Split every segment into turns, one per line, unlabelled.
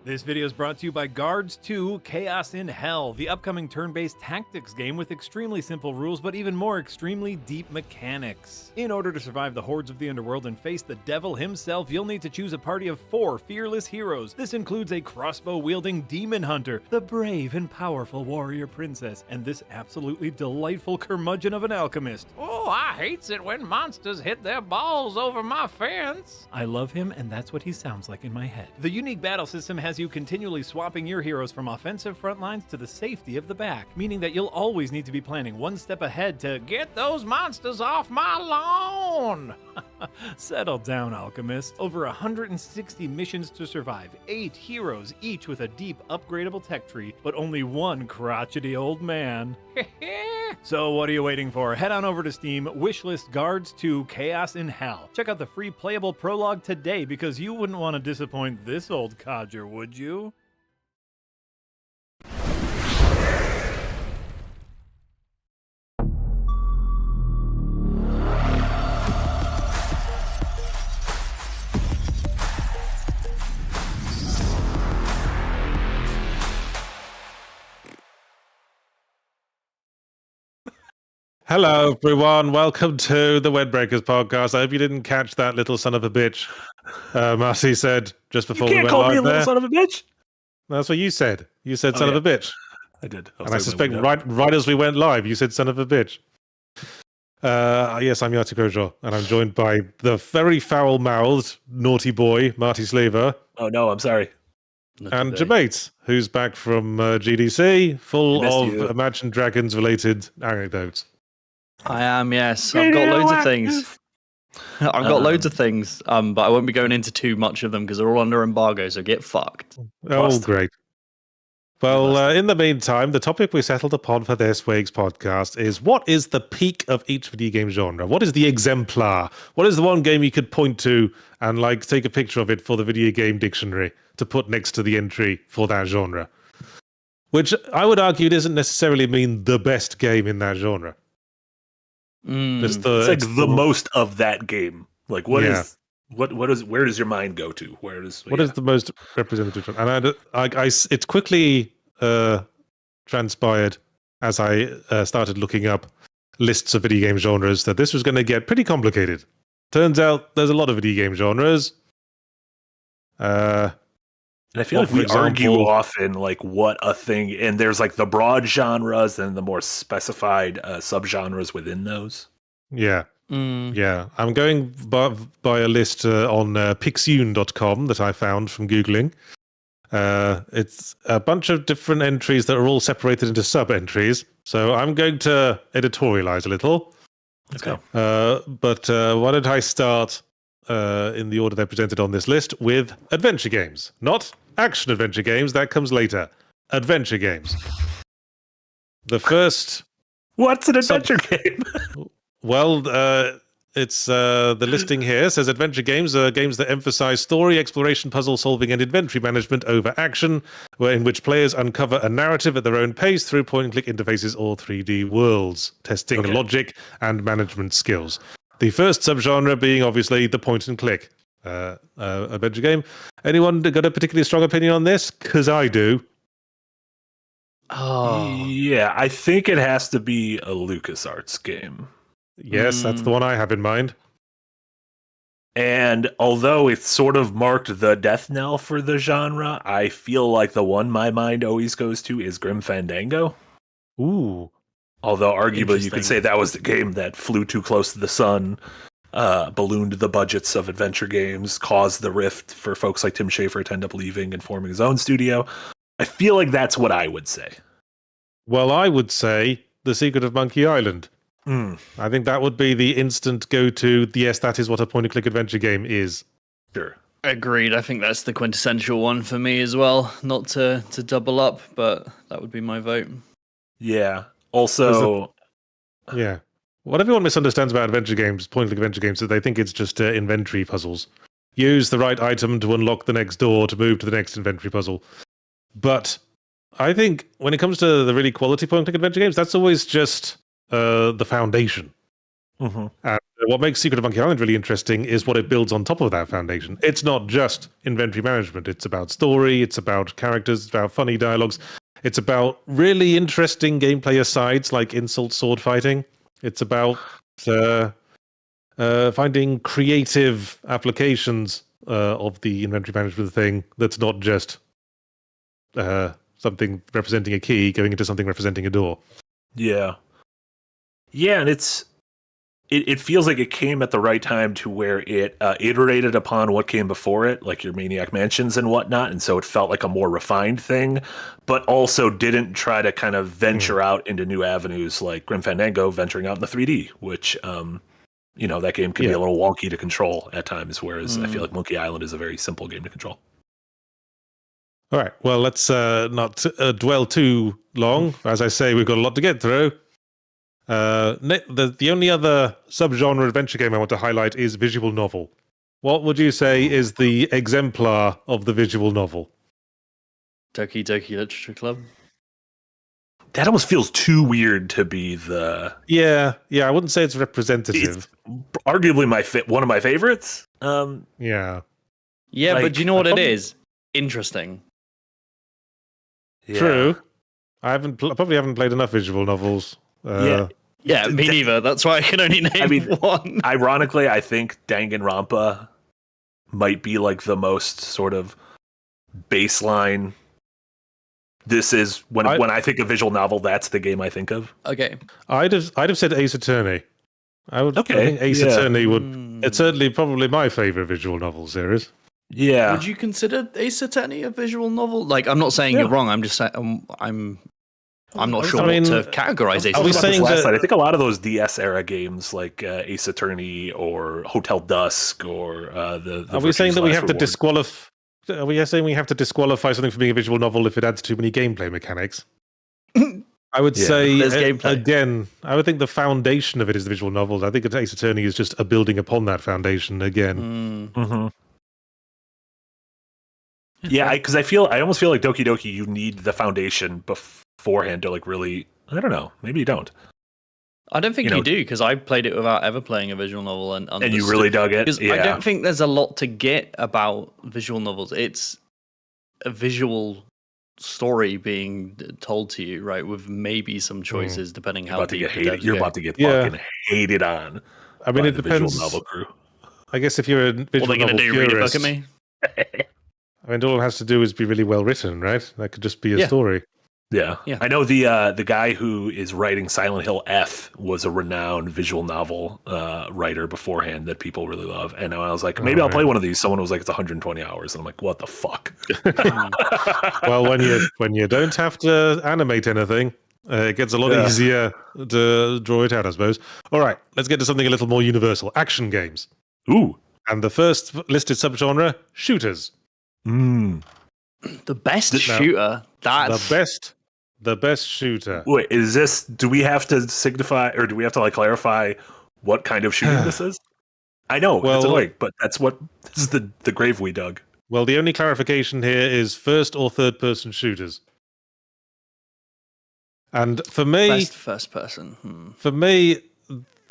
This video is brought to you by Guards 2 Chaos in Hell, the upcoming turn-based tactics game with extremely simple rules but even more extremely deep mechanics. In order to survive the hordes of the underworld and face the devil himself, you'll need to choose a party of 4 fearless heroes. This includes a crossbow-wielding demon hunter, the brave and powerful warrior princess, and this absolutely delightful curmudgeon of an alchemist.
Oh, I hates it when monsters hit their balls over my fence.
I love him, and that's what he sounds like in my head. The unique battle system has you continually swapping your heroes from offensive front lines to the safety of the back, meaning that you'll always need to be planning one step ahead to
Get those monsters off my lawn!
Settle down, Alchemist. Over 160 missions to survive, 8 heroes, each with a deep upgradable tech tree, but only one crotchety old man. So what are you waiting for? Head on over to Steam, wishlist Guards 2 Chaos in Hell. Check out the free playable prologue today because you wouldn't want to disappoint this old codger, would you?
Hello, everyone. Welcome to the Windbreakers podcast. I hope you didn't catch that little son of a bitch. Marty said just before we went live. You can't call me a little
son of a bitch.
That's what you said. You said son of a bitch.
I did.
And I suspect right as we went live, you said son of a bitch. Yes, I'm Yahtzee Crojaw, and I'm joined by the very foul-mouthed, naughty boy, Marty Slaver.
Oh, no, I'm sorry.
And Jemate, who's back from GDC, full of
you.
Imagine Dragons-related anecdotes.
I am, yes. I've got loads of things. I've got loads of things, but I won't be going into too much of them because they're all under embargo, so get fucked.
Oh, great. Well, in the meantime, the topic we settled upon for this week's podcast is what is the peak of each video game genre? What is the exemplar? What is the one game you could point to and take a picture of it for the video game dictionary to put next to the entry for that genre? Which I would argue doesn't necessarily mean the best game in that genre.
It's the most of that game. Where does your mind go to? What
is the most representative? And it's quickly transpired as I started looking up lists of video game genres that this was going to get pretty complicated. Turns out there's a lot of video game genres.
And I feel like we argue often what a thing, and there's the broad genres and the more specified subgenres within those.
Yeah. Yeah. I'm going by a list on pixune.com that I found from Googling. It's a bunch of different entries that are all separated into sub-entries. So I'm going to editorialize a little.
Okay.
But why don't I start in the order they're presented on this list with adventure games. Not action-adventure games, that comes later. Adventure games. The first...
What's an adventure game?
Well, it's the listing here says adventure games are games that emphasize story, exploration, puzzle solving, and inventory management over action, in which players uncover a narrative at their own pace through point-and-click interfaces or 3D worlds, testing logic and management skills. The first subgenre being obviously the point-and-click adventure game. Anyone got a particularly strong opinion on this? Because I do.
Oh,
yeah, I think it has to be a LucasArts game.
Yes, that's the one I have in mind.
And although it sort of marked the death knell for the genre, I feel like the one my mind always goes to is Grim Fandango.
Ooh.
Although arguably you could say that was the game that flew too close to the sun, ballooned the budgets of adventure games, caused the rift for folks like Tim Schafer to end up leaving and forming his own studio. I feel like that's what I would say.
Well, I would say The Secret of Monkey Island. I think that would be the instant go-to, yes, that is what a point-and-click adventure game is.
Sure.
agreed. I think that's the quintessential one for me as well. Not to double up, but that would be my vote.
Yeah. Also...
Yeah. What everyone misunderstands about adventure games, point-and-click adventure games, is they think it's just inventory puzzles. Use the right item to unlock the next door to move to the next inventory puzzle. But I think when it comes to the really quality point-and-click adventure games, that's always just the foundation.
Mm-hmm.
And what makes Secret of Monkey Island really interesting is what it builds on top of that foundation. It's not just inventory management. It's about story. It's about characters. It's about funny dialogues. It's about really interesting gameplay asides like insult sword fighting. It's about finding creative applications of the inventory management thing that's not just something representing a key going into something representing a door.
Yeah. Yeah, and it feels like it came at the right time to where it iterated upon what came before it, like your Maniac Mansions and whatnot, and so it felt like a more refined thing, but also didn't try to kind of venture out into new avenues like Grim Fandango venturing out in the 3D, which, that game can be a little wonky to control at times, whereas I feel like Monkey Island is a very simple game to control.
All right, well, let's not dwell too long. As I say, we've got a lot to get through. The only other subgenre adventure game I want to highlight is visual novel. What would you say is the exemplar of the visual novel?
Doki Doki Literature Club.
That almost feels too weird to be the...
Yeah, I wouldn't say it's representative.
It's arguably one of my favorites.
Yeah.
Yeah, but do you know what it is? Interesting.
Yeah.
True. I probably haven't played enough visual novels.
Yeah, me neither. That's why I can only name one.
Ironically, I think Danganronpa might be like the most sort of baseline. This is when I think of visual novel, that's the game I think of.
Okay.
I'd have said Ace Attorney. I think Ace Attorney would. It's certainly probably my favorite visual novel series.
Yeah.
Would you consider Ace Attorney a visual novel? Like, I'm not saying you're wrong. I'm just saying I'm not sure what to categorize Ace.
Are we saying that?
I think a lot of those DS era games, like Ace Attorney or Hotel Dusk, or the
Are we saying that we have to disqualify? Are we saying we have to disqualify something from being a visual novel if it adds too many gameplay mechanics? I would say again. I would think the foundation of it is the visual novels. I think Ace Attorney is just a building upon that foundation again.
Mm-hmm. Yeah, because I almost feel like Doki Doki, you need the foundation beforehand to like really. I don't know. Maybe you don't.
I don't think you do, because I played it without ever playing a visual novel and
you really dug it.
Because I don't think there's a lot to get about visual novels. It's a visual story being told to you, right? With maybe some choices depending how deep
you're about to get fucking hated on.
I mean, it depends.
Visual novel crew.
I guess if you're a visual novel purist,
read a book at me?
I mean, all it has to do is be really well written, right? That could just be a story.
Yeah. I know the guy who is writing Silent Hill F was a renowned visual novel writer beforehand that people really love. And I was like, maybe I'll play one of these. Someone was like, it's 120 hours. And I'm like, what the fuck?
Well, when you don't have to animate anything, it gets a lot easier to draw it out, I suppose. All right, let's get to something a little more universal. Action games.
Ooh.
And the first listed subgenre, shooters.
The best shooter. That's
the best shooter.
Wait, is this? Do we have to signify, or do we have to like clarify what kind of shooting this is? I know, it's annoying, but this is the grave we dug.
Well, the only clarification here is first or third person shooters. And for me,
best first person.
For me,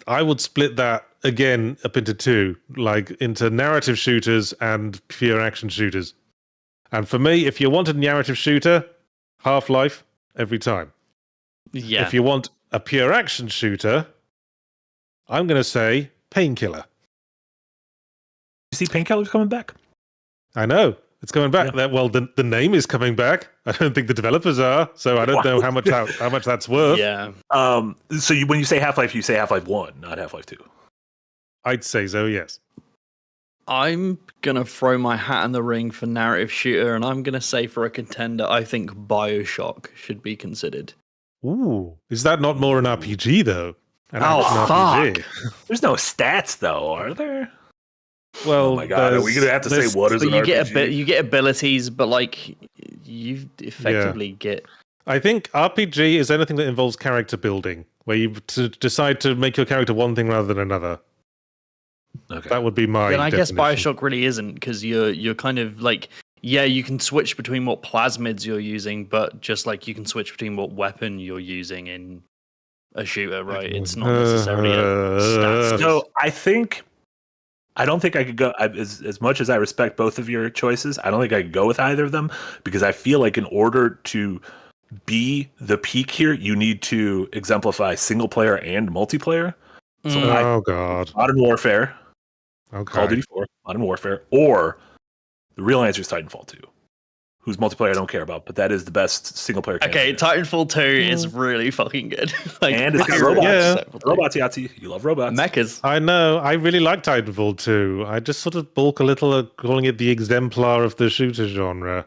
I would split that again up into two, like into narrative shooters and pure action shooters. And for me, if you want a narrative shooter, Half-Life every time.
Yeah.
If you want a pure action shooter, I'm going to say Painkiller.
You see Painkiller's coming back?
I know. It's coming back. Yeah. Well, the name is coming back. I don't think the developers are, so I don't know how much that's worth.
Yeah. So when you say Half-Life, you say Half-Life 1, not Half-Life 2.
I'd say so, yes.
I'm going to throw my hat in the ring for narrative shooter, and I'm going to say for a contender, I think BioShock should be considered.
Ooh. Is that not more an RPG, though?
Fuck.
RPG.
There's no stats, though, are there?
Well,
oh my god, are we going to have to say what is an RPG?
You get abilities, but like you effectively get...
I think RPG is anything that involves character building, where you decide to make your character one thing rather than another.
Okay.
That would be my
Then I
definition.
guess BioShock really isn't, because you're kind of like, yeah, you can switch between what plasmids you're using, but just like you can switch between what weapon you're using in a shooter, right? It's not necessarily a stats.
So I don't think I could go as much as I respect both of your choices. I don't think I could go with either of them because I feel like in order to be the peak here, you need to exemplify single player and multiplayer. So
God,
Modern Warfare,
okay.
Call of Duty 4, Modern Warfare, or the real answer is Titanfall 2, whose multiplayer I don't care about, but that is the best single player.
Okay, Titanfall 2 is really fucking good.
And it's got robots. Yeah. Robots, Yahtzee. You love robots.
Mechas.
I know. I really like Titanfall 2. I just sort of balk a little at calling it the exemplar of the shooter genre.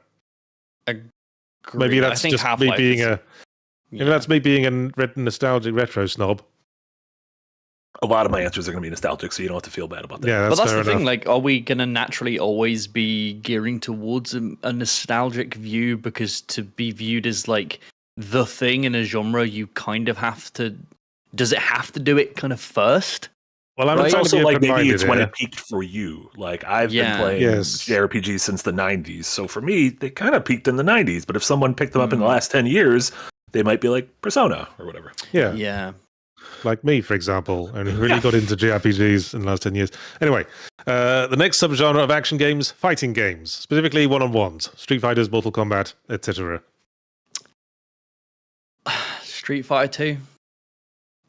Maybe that's just me being maybe that's me being a nostalgic retro snob.
A lot of my answers are going to be nostalgic, so you don't have to feel bad about that.
Yeah,
but that's
fair
the thing.
enough.
Like, are we going to naturally always be gearing towards a nostalgic view? Because to be viewed as like the thing in a genre, you kind of have to. Does it have to do it kind of first?
Well, I'm
It's
trying
also
to be
like maybe
open-minded
it's when
here.
it peaked for you. Like I've been playing JRPGs since the 90s, so for me, they kind of peaked in the 90s. But if someone picked them up in the last 10 years, they might be like Persona or whatever.
Yeah.
Yeah.
Like me, for example, only really got into JRPGs in the last 10 years. Anyway, the next subgenre of action games, fighting games, specifically one-on-ones, Street Fighters, Mortal Kombat, etc.
Street Fighter 2.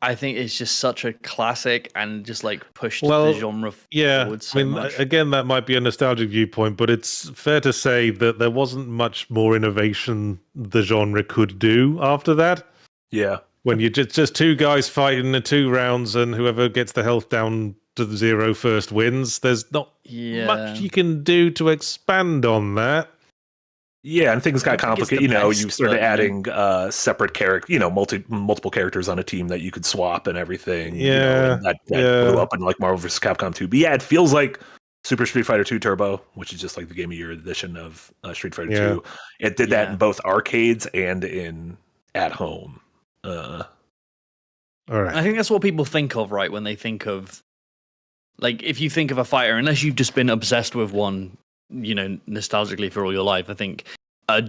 I think it's just such a classic and just like pushed the genre forward so much.
Again, that might be a nostalgic viewpoint, but it's fair to say that there wasn't much more innovation the genre could do after that.
Yeah.
When you just two guys fighting in 2 rounds and whoever gets the health down to the 0 first wins, there's not much you can do to expand on that.
Yeah, and things got complicated. You started adding separate character, multiple characters on a team that you could swap and everything.
Yeah,
and that blew up in like Marvel vs. Capcom 2. But yeah, it feels like Super Street Fighter 2 Turbo, which is just like the Game of Year edition of Street Fighter 2. It did that in both arcades and in at home.
All right.
I think that's what people think of, right? When they think of, like, if you think of a fighter, unless you've just been obsessed with one, nostalgically for all your life, I think a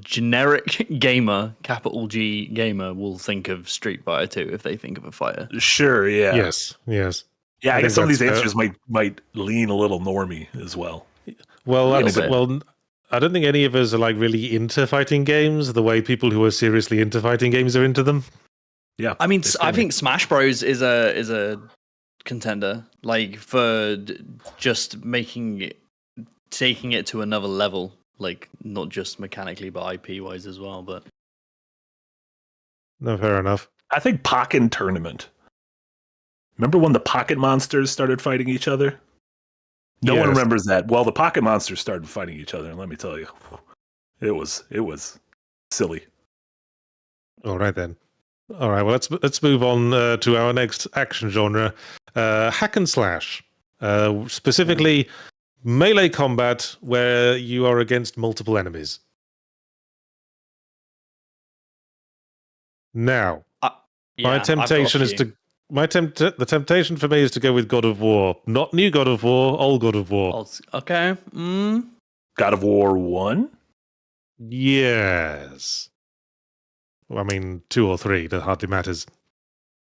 generic gamer, capital G gamer, will think of Street Fighter 2 if they think of a fighter.
Sure, yeah.
Yes.
Yeah, I guess some of these answers might lean a little normie as well.
Well, I don't think any of us are like really into fighting games the way people who are seriously into fighting games are into them.
Yeah,
I mean, I think Smash Bros is a contender, like for just taking it to another level, like not just mechanically but IP wise as well. But
no, fair enough.
I think Pokken Tournament. Remember when the Pocket Monsters started fighting each other? No one remembers that. Well, the Pocket Monsters started fighting each other, and let me tell you, it was silly.
All right then. All right. Well, let's move on to our next action genre, hack and slash. Specifically, melee combat where you are against multiple enemies. Now, my temptation is to. The temptation for me is to go with God of War. Not new God of War, old God of War.
Okay.
God of War 1?
Yes. Well, I mean, 2 or 3, that hardly matters.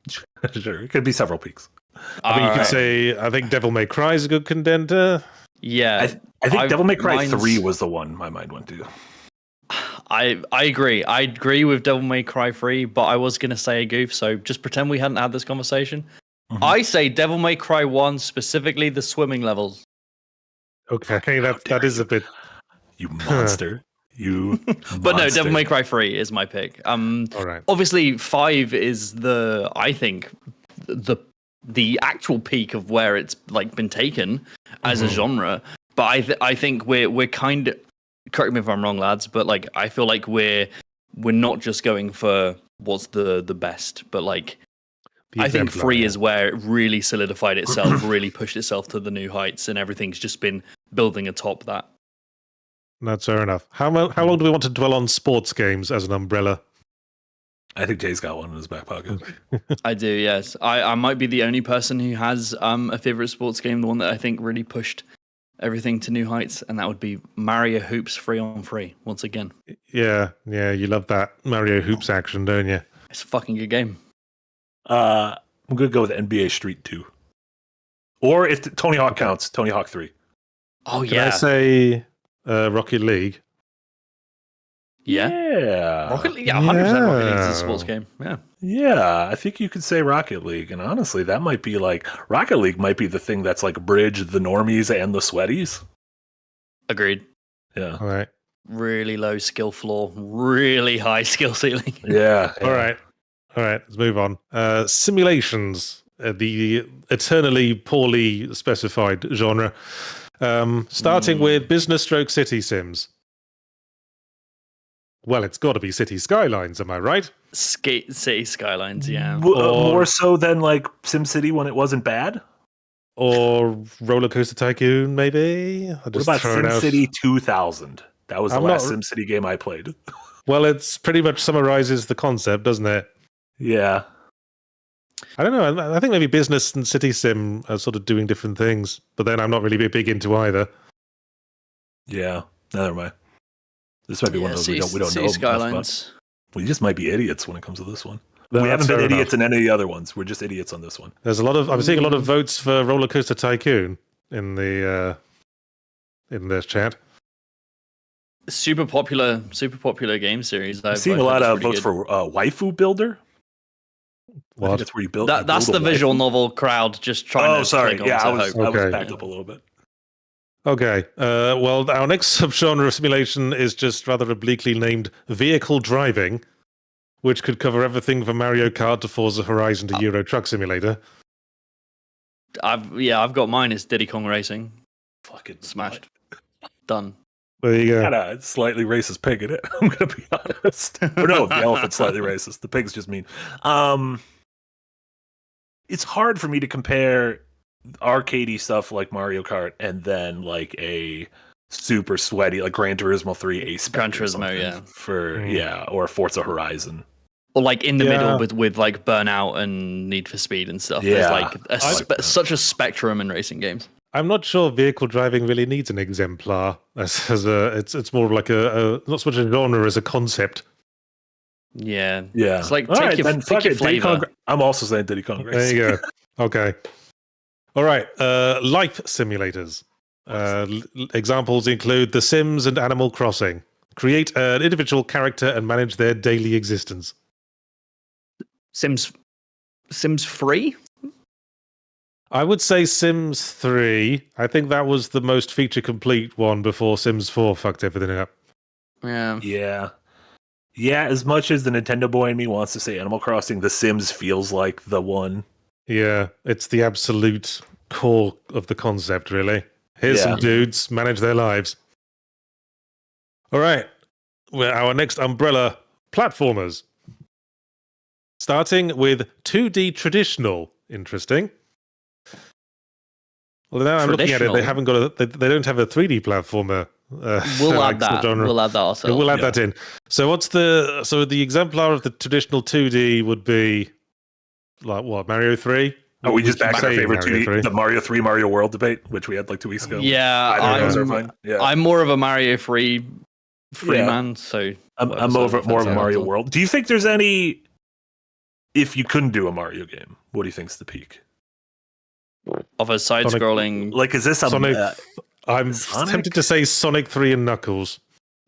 Sure, it could be several peaks.
I mean, you could say, I think Devil May Cry is a good contender.
Yeah.
I think Devil May Cry 3 was the one my mind went to.
I agree. I agree with Devil May Cry 3, but I was going to say a goof, so just pretend we hadn't had this conversation. Mm-hmm. I say Devil May Cry 1, specifically the swimming levels.
Okay, that is a bit...
You monster. You monster.
But no, Devil May Cry 3 is my pick.
All right.
Obviously, 5 is I think, the actual peak of where it's like been taken as a genre. But I think we're kind of... Correct me if I'm wrong, lads, but like I feel like we're not just going for what's the best, but like I think 3 is where it really solidified itself, really pushed itself to the new heights, and everything's just been building atop that.
That's fair enough. How long do we want to dwell on sports games as an umbrella?
I think Jay's got one in his back pocket.
I do, yes. I might be the only person who has a favorite sports game, the one that I think really pushed everything to new heights, and that would be Mario Hoops 3-on-3 once again.
Yeah, you love that Mario Hoops action, don't you?
It's a fucking good game.
I'm gonna go with NBA Street 2, or if Tony Hawk counts, Tony Hawk 3.
Oh
Can I say Rocket League?
Yeah.
Rocket League, 100% Rocket League is a sports game. Yeah.
Yeah, I think you could say Rocket League, and honestly, that might be like Rocket League might be the thing that's like bridge the normies and the sweaties.
Agreed.
Yeah.
All right.
Really low skill floor, really high skill ceiling.
Yeah.
All right. Let's move on. Simulations, the eternally poorly specified genre. Starting with business stroke city sims. Well, it's got to be City Skylines, am I right?
City Skylines, yeah.
More so than like SimCity when it wasn't bad.
Or Roller Coaster Tycoon, maybe?
What about SimCity 2000? That was the last SimCity game I played.
Well, it's pretty much summarizes the concept, doesn't it?
Yeah.
I don't know. I think maybe business and city sim are sort of doing different things, but then I'm not really big into either.
Yeah. Never mind. This might be one of those we don't know
Skylines.
About. We just might be idiots when it comes to this one. We haven't been idiots in any of the other ones. We're just idiots on this one.
There's I'm seeing a lot of votes for Roller Coaster Tycoon in the in this chat.
Super popular game series.
I've seen a lot of votes for Waifu Builder.
What?
I think that's where you build.
That's the visual novel crowd just trying to.
Sorry.
Yeah,
I was backed up a little bit.
Okay. Well, our next subgenre of simulation is just rather obliquely named vehicle driving, which could cover everything from Mario Kart to Forza Horizon to Euro Truck Simulator.
I've got mine is Diddy Kong Racing.
Fucking
smashed. Done.
There you go.
Got a slightly racist pig in it. I'm gonna be honest. Or no, the elephant's slightly racist. The pig's just mean. It's hard for me to compare arcadey stuff like Mario Kart and then like a super sweaty like Gran Turismo 3 Ace.
Gran Turismo, yeah.
Or Forza Horizon.
Or like in the middle with like Burnout and Need for Speed and stuff. Yeah. There's like such a spectrum in racing games.
I'm not sure vehicle driving really needs an exemplar it's more like a not so much a genre as a concept.
Yeah.
It's
like take your flavor.
I'm also saying Diddy Kong Racing.
There you go. Okay. All right. Life simulators. Examples include The Sims and Animal Crossing. Create an individual character and manage their daily existence.
Sims 3?
I would say Sims 3. I think that was the most feature complete one before Sims 4 fucked everything up.
Yeah.
Yeah, as much as the Nintendo boy in me wants to say Animal Crossing, The Sims feels like the one.
Yeah, it's the absolute core of the concept, really. Here's some dudes, manage their lives. All right. Well, our next umbrella, platformers. Starting with 2D traditional. Interesting. Well, now I'm looking at it. They haven't got they don't have a 3D platformer.
We'll add that. We'll add that also.
We'll add that in. So the exemplar of the traditional 2D would be like what, Mario 3?
Are we just back to our favorite 2D, the Mario 3 Mario World debate, which we had like 2 weeks ago?
Yeah, I'm more of a Mario 3 man, so
I'm more of a Mario World. Do you think there's any, if you couldn't do a Mario game, what do you think's the peak?
Of a side-scrolling...
Like, is this a...
Sonic, I'm tempted to say Sonic 3 and Knuckles.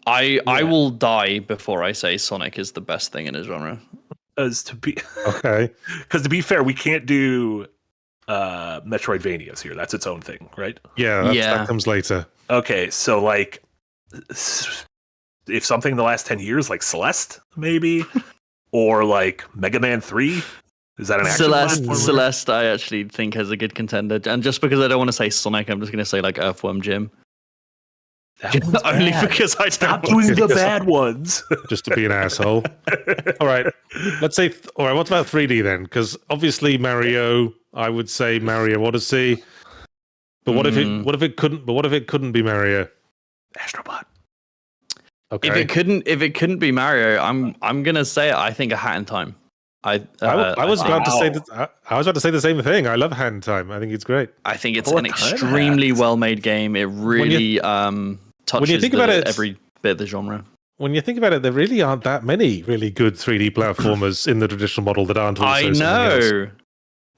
I will die before I say Sonic is the best thing in his genre.
Okay.
Because to be fair, we can't do Metroidvanias here. That's its own thing, right?
Yeah, that comes later.
Okay, so like, if something in the last 10 years, like Celeste, maybe, or like Mega Man 3. Is that an actual
Celeste, I actually think has a good contender. And just because I don't want to say Sonic, I'm just going to say like Earthworm Jim. Only because I
stop doing the bad ones.
Just to be an asshole. All right. Let's say, all right, what about 3D then? Because obviously Mario, I would say Mario Odyssey. But what if it couldn't be Mario?
Astrobot.
Okay.
If it couldn't be Mario, I'm gonna say I think A Hat in Time. I was about to say the same thing. I love Hat in Time. I think it's great. I think it's an extremely well-made game. It really touches every bit of the genre.
when you think about it, there really aren't that many really good 3D platformers in the traditional model that aren't also
I
something else.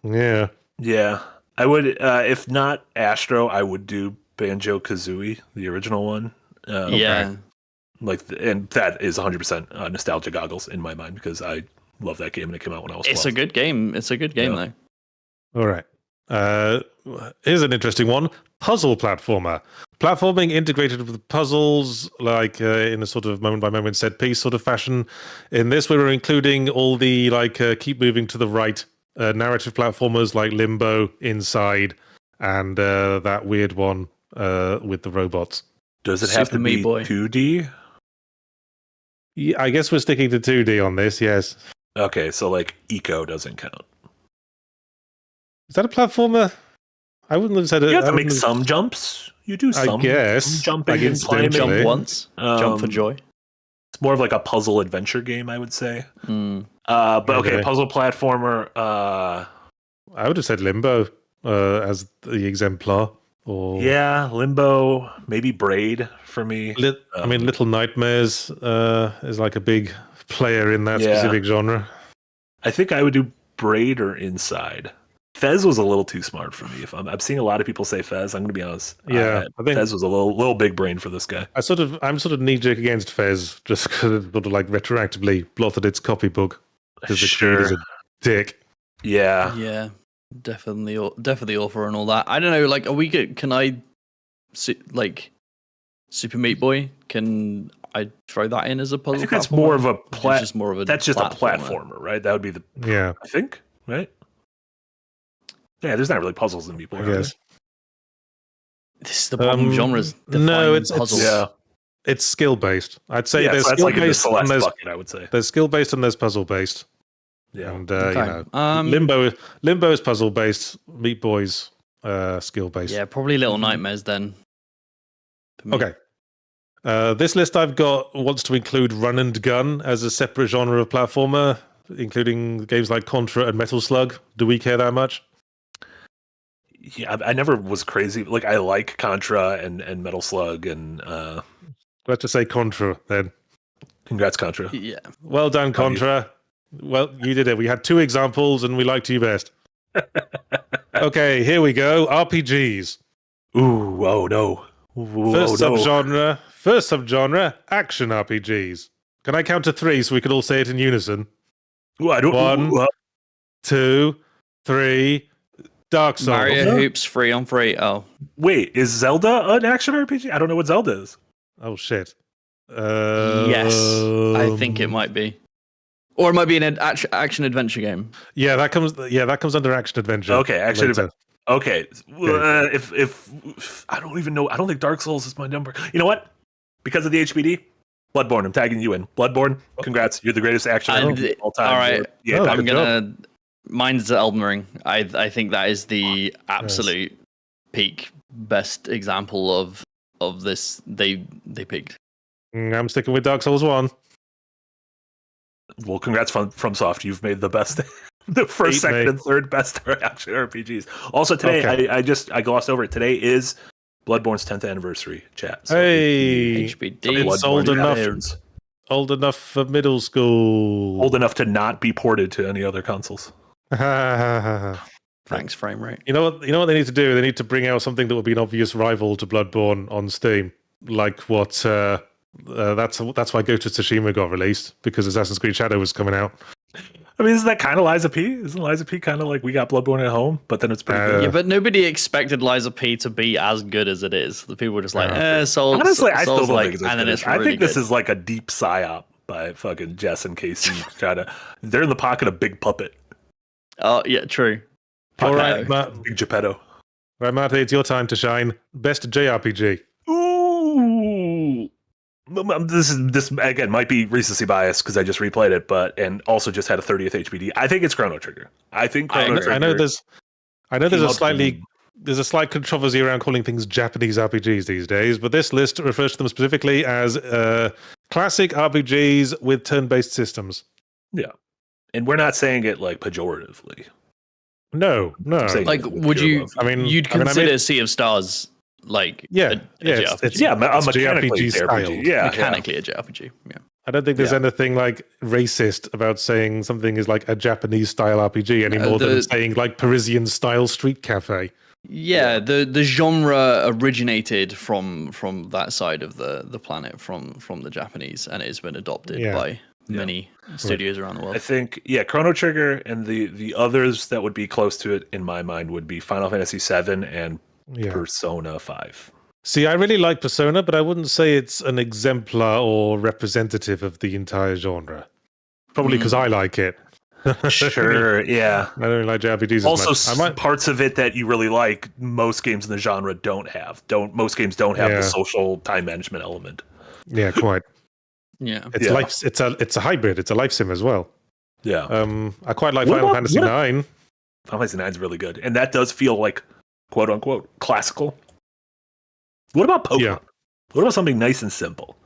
know.
Yeah.
Yeah, I would. If not Astro, I would do Banjo Kazooie, the original one.
Yeah.
And that is 100% nostalgia goggles in my mind because I love that game and it came out when I was 12.
It's a good game. It's a good game, though.
All right. Here's an interesting one. Puzzle platformer. Platforming integrated with puzzles, like in a sort of moment-by-moment set-piece sort of fashion. In this, we were including all the keep moving to the right narrative platformers like Limbo, Inside, and that weird one with the robots.
Does it have
Super
to
Meat
be
Boy.
2D?
Yeah, I guess we're sticking to 2D on this, yes.
Okay, so like Eco doesn't count.
Is that a platformer? I wouldn't have said it.
You have to make some jumps. You do some.
I guess.
Some jumping
Like
and climbing.
incidentally.
Jump once, jump for joy.
It's more of like a puzzle adventure game, I would say.
Mm.
But okay,
Okay.
puzzle platformer.
I would have said Limbo as the exemplar. Or
Yeah, Limbo, maybe Braid for me.
I mean, Little Nightmares is like a big player in that
Yeah.
specific genre.
I think I would do Braid or Inside. Fez was a little too smart for me. If I'm seeing a lot of people say Fez, I'm going to be honest.
Yeah, I think
Fez was a little big brain for this guy.
I'm sort of knee jerk against Fez just because it sort of like retroactively blotted its copybook because the creator's a dick.
Yeah.
Yeah, definitely author and all that. I don't know. Like, can I, like, Super Meat Boy? Can I throw that in as a puzzle?
I think that's more of a
just more of a.
That's just a platformer, right? That would be the.
Yeah,
I think, right? Yeah, there's not really puzzles in Meat Boy.
I
are there?
guess.
This is the problem. Genres.
No, it's
puzzles.
Yeah.
It's skill based. I'd say
Yeah,
there's
so that's
skill
like in the
based and
Celeste
there's
bucket, I would say.
there's skill based and there's puzzle based.
Yeah.
And
Okay.
Limbo is puzzle based. Meat Boy's skill based.
Yeah, probably Little Nightmares then. for me.
Okay. This list I've got wants to include Run and Gun as a separate genre of platformer, including games like Contra and Metal Slug. Do we care that much?
Yeah, I never was crazy. Like, I like Contra and Metal Slug, and
Let's just say Contra then.
congrats, Contra.
Yeah.
Well done, Contra. Well, you did it. We had 2 examples and we liked you best. Okay, here we go. RPGs.
Ooh, oh no. Ooh,
First
oh, no.
subgenre, action RPGs. Can I count to 3 so we could all say it in unison?
Ooh, I don't.
1,
ooh,
2, 3. Dark Souls.
Mario Hoops 3 on 3. Oh.
Wait, is Zelda an action RPG? I don't know what Zelda is.
Oh shit.
Yes. I think it might be. Or it might be an action adventure game.
Yeah, that comes under action adventure.
Okay, action
later.
adventure. Okay, if I don't even know, I don't think Dark Souls is my number. You know what? Because of the HBD, Bloodborne. I'm tagging you in. Bloodborne. Congrats, you're the greatest action RPG of all time.
All right,
Yeah,
Oh,
I'm
good
gonna. Mine's Elden Ring. I think that is the absolute peak best example of this. They picked.
I'm sticking with Dark Souls 1.
well, congrats from FromSoft. You've made the best, the first,
Beat
second,
me.
and third best action RPGs. Also today,
Okay.
I glossed over it. Today is Bloodborne's 10th anniversary. Chat. So
Hey,
HBD.
it's
Bloodborne
old enough.
adaptations.
Old enough for middle school.
Old enough to not be ported to any other consoles.
Thanks, frame rate.
You know what they need to do? They need to bring out something that would be an obvious rival to Bloodborne on Steam, like what that's why Ghost of Tsushima got released, because Assassin's Creed Shadow was coming out.
I mean, isn't that kind of Liza P? Isn't Liza P kind of like we got Bloodborne at home, but then it's pretty good?
Yeah, but nobody expected Liza P to be as good as it is. The people were just like, Souls.
Honestly, I still
Souls
don't
like,
think it's as
and then
good
it's
as- I
really
think this
good.
is like a deep psyop by fucking Jess and Casey. They're in the pocket of Big Puppet,
Oh yeah, true.
All right,
Pocket.
Big Geppetto.
right, Marty, it's your time to shine. Best JRPG.
Ooh. This again might be recency bias because I just replayed it, and also just had a 30th HBD. I think it's Chrono Trigger. I think Chrono Trigger.
I know there's
came
there's a slight controversy around calling things Japanese RPGs these days, but this list refers to them specifically as classic RPGs with turn-based systems.
Yeah, and we're not saying it like pejoratively.
No.
I'm saying
Like,
it with
would
pure
you?
love.
I mean,
You'd
I
consider
made-
Sea of Stars like
Yeah,
a JRPG.
it's
Yeah,
it's
mechanically
JRPG
JRPG.
style.
Yeah,
mechanically a JRPG. Yeah.
I don't think there's
Yeah.
anything like racist about saying something is like a Japanese style RPG any more than saying like Parisian style street cafe.
Yeah, the genre originated from that side of the planet, from the Japanese, and it has been adopted by many studios around the world.
I think Chrono Trigger and the others that would be close to it in my mind would be Final Fantasy VII and Persona 5.
See, I really like Persona, but I wouldn't say it's an exemplar or representative of the entire genre. Probably because I like it.
Sure, yeah.
I don't like JRPGs
also,
as much.
parts of it that you really like, most games in the genre don't have. Most games don't have the social time management element.
Yeah, quite.
Yeah,
it's a hybrid. It's a life sim as well.
Yeah.
I quite like Final Fantasy IX.
Final Fantasy IX is really good, and that does feel like quote unquote classical. What about Pokemon?
Yeah.
What about something nice and simple,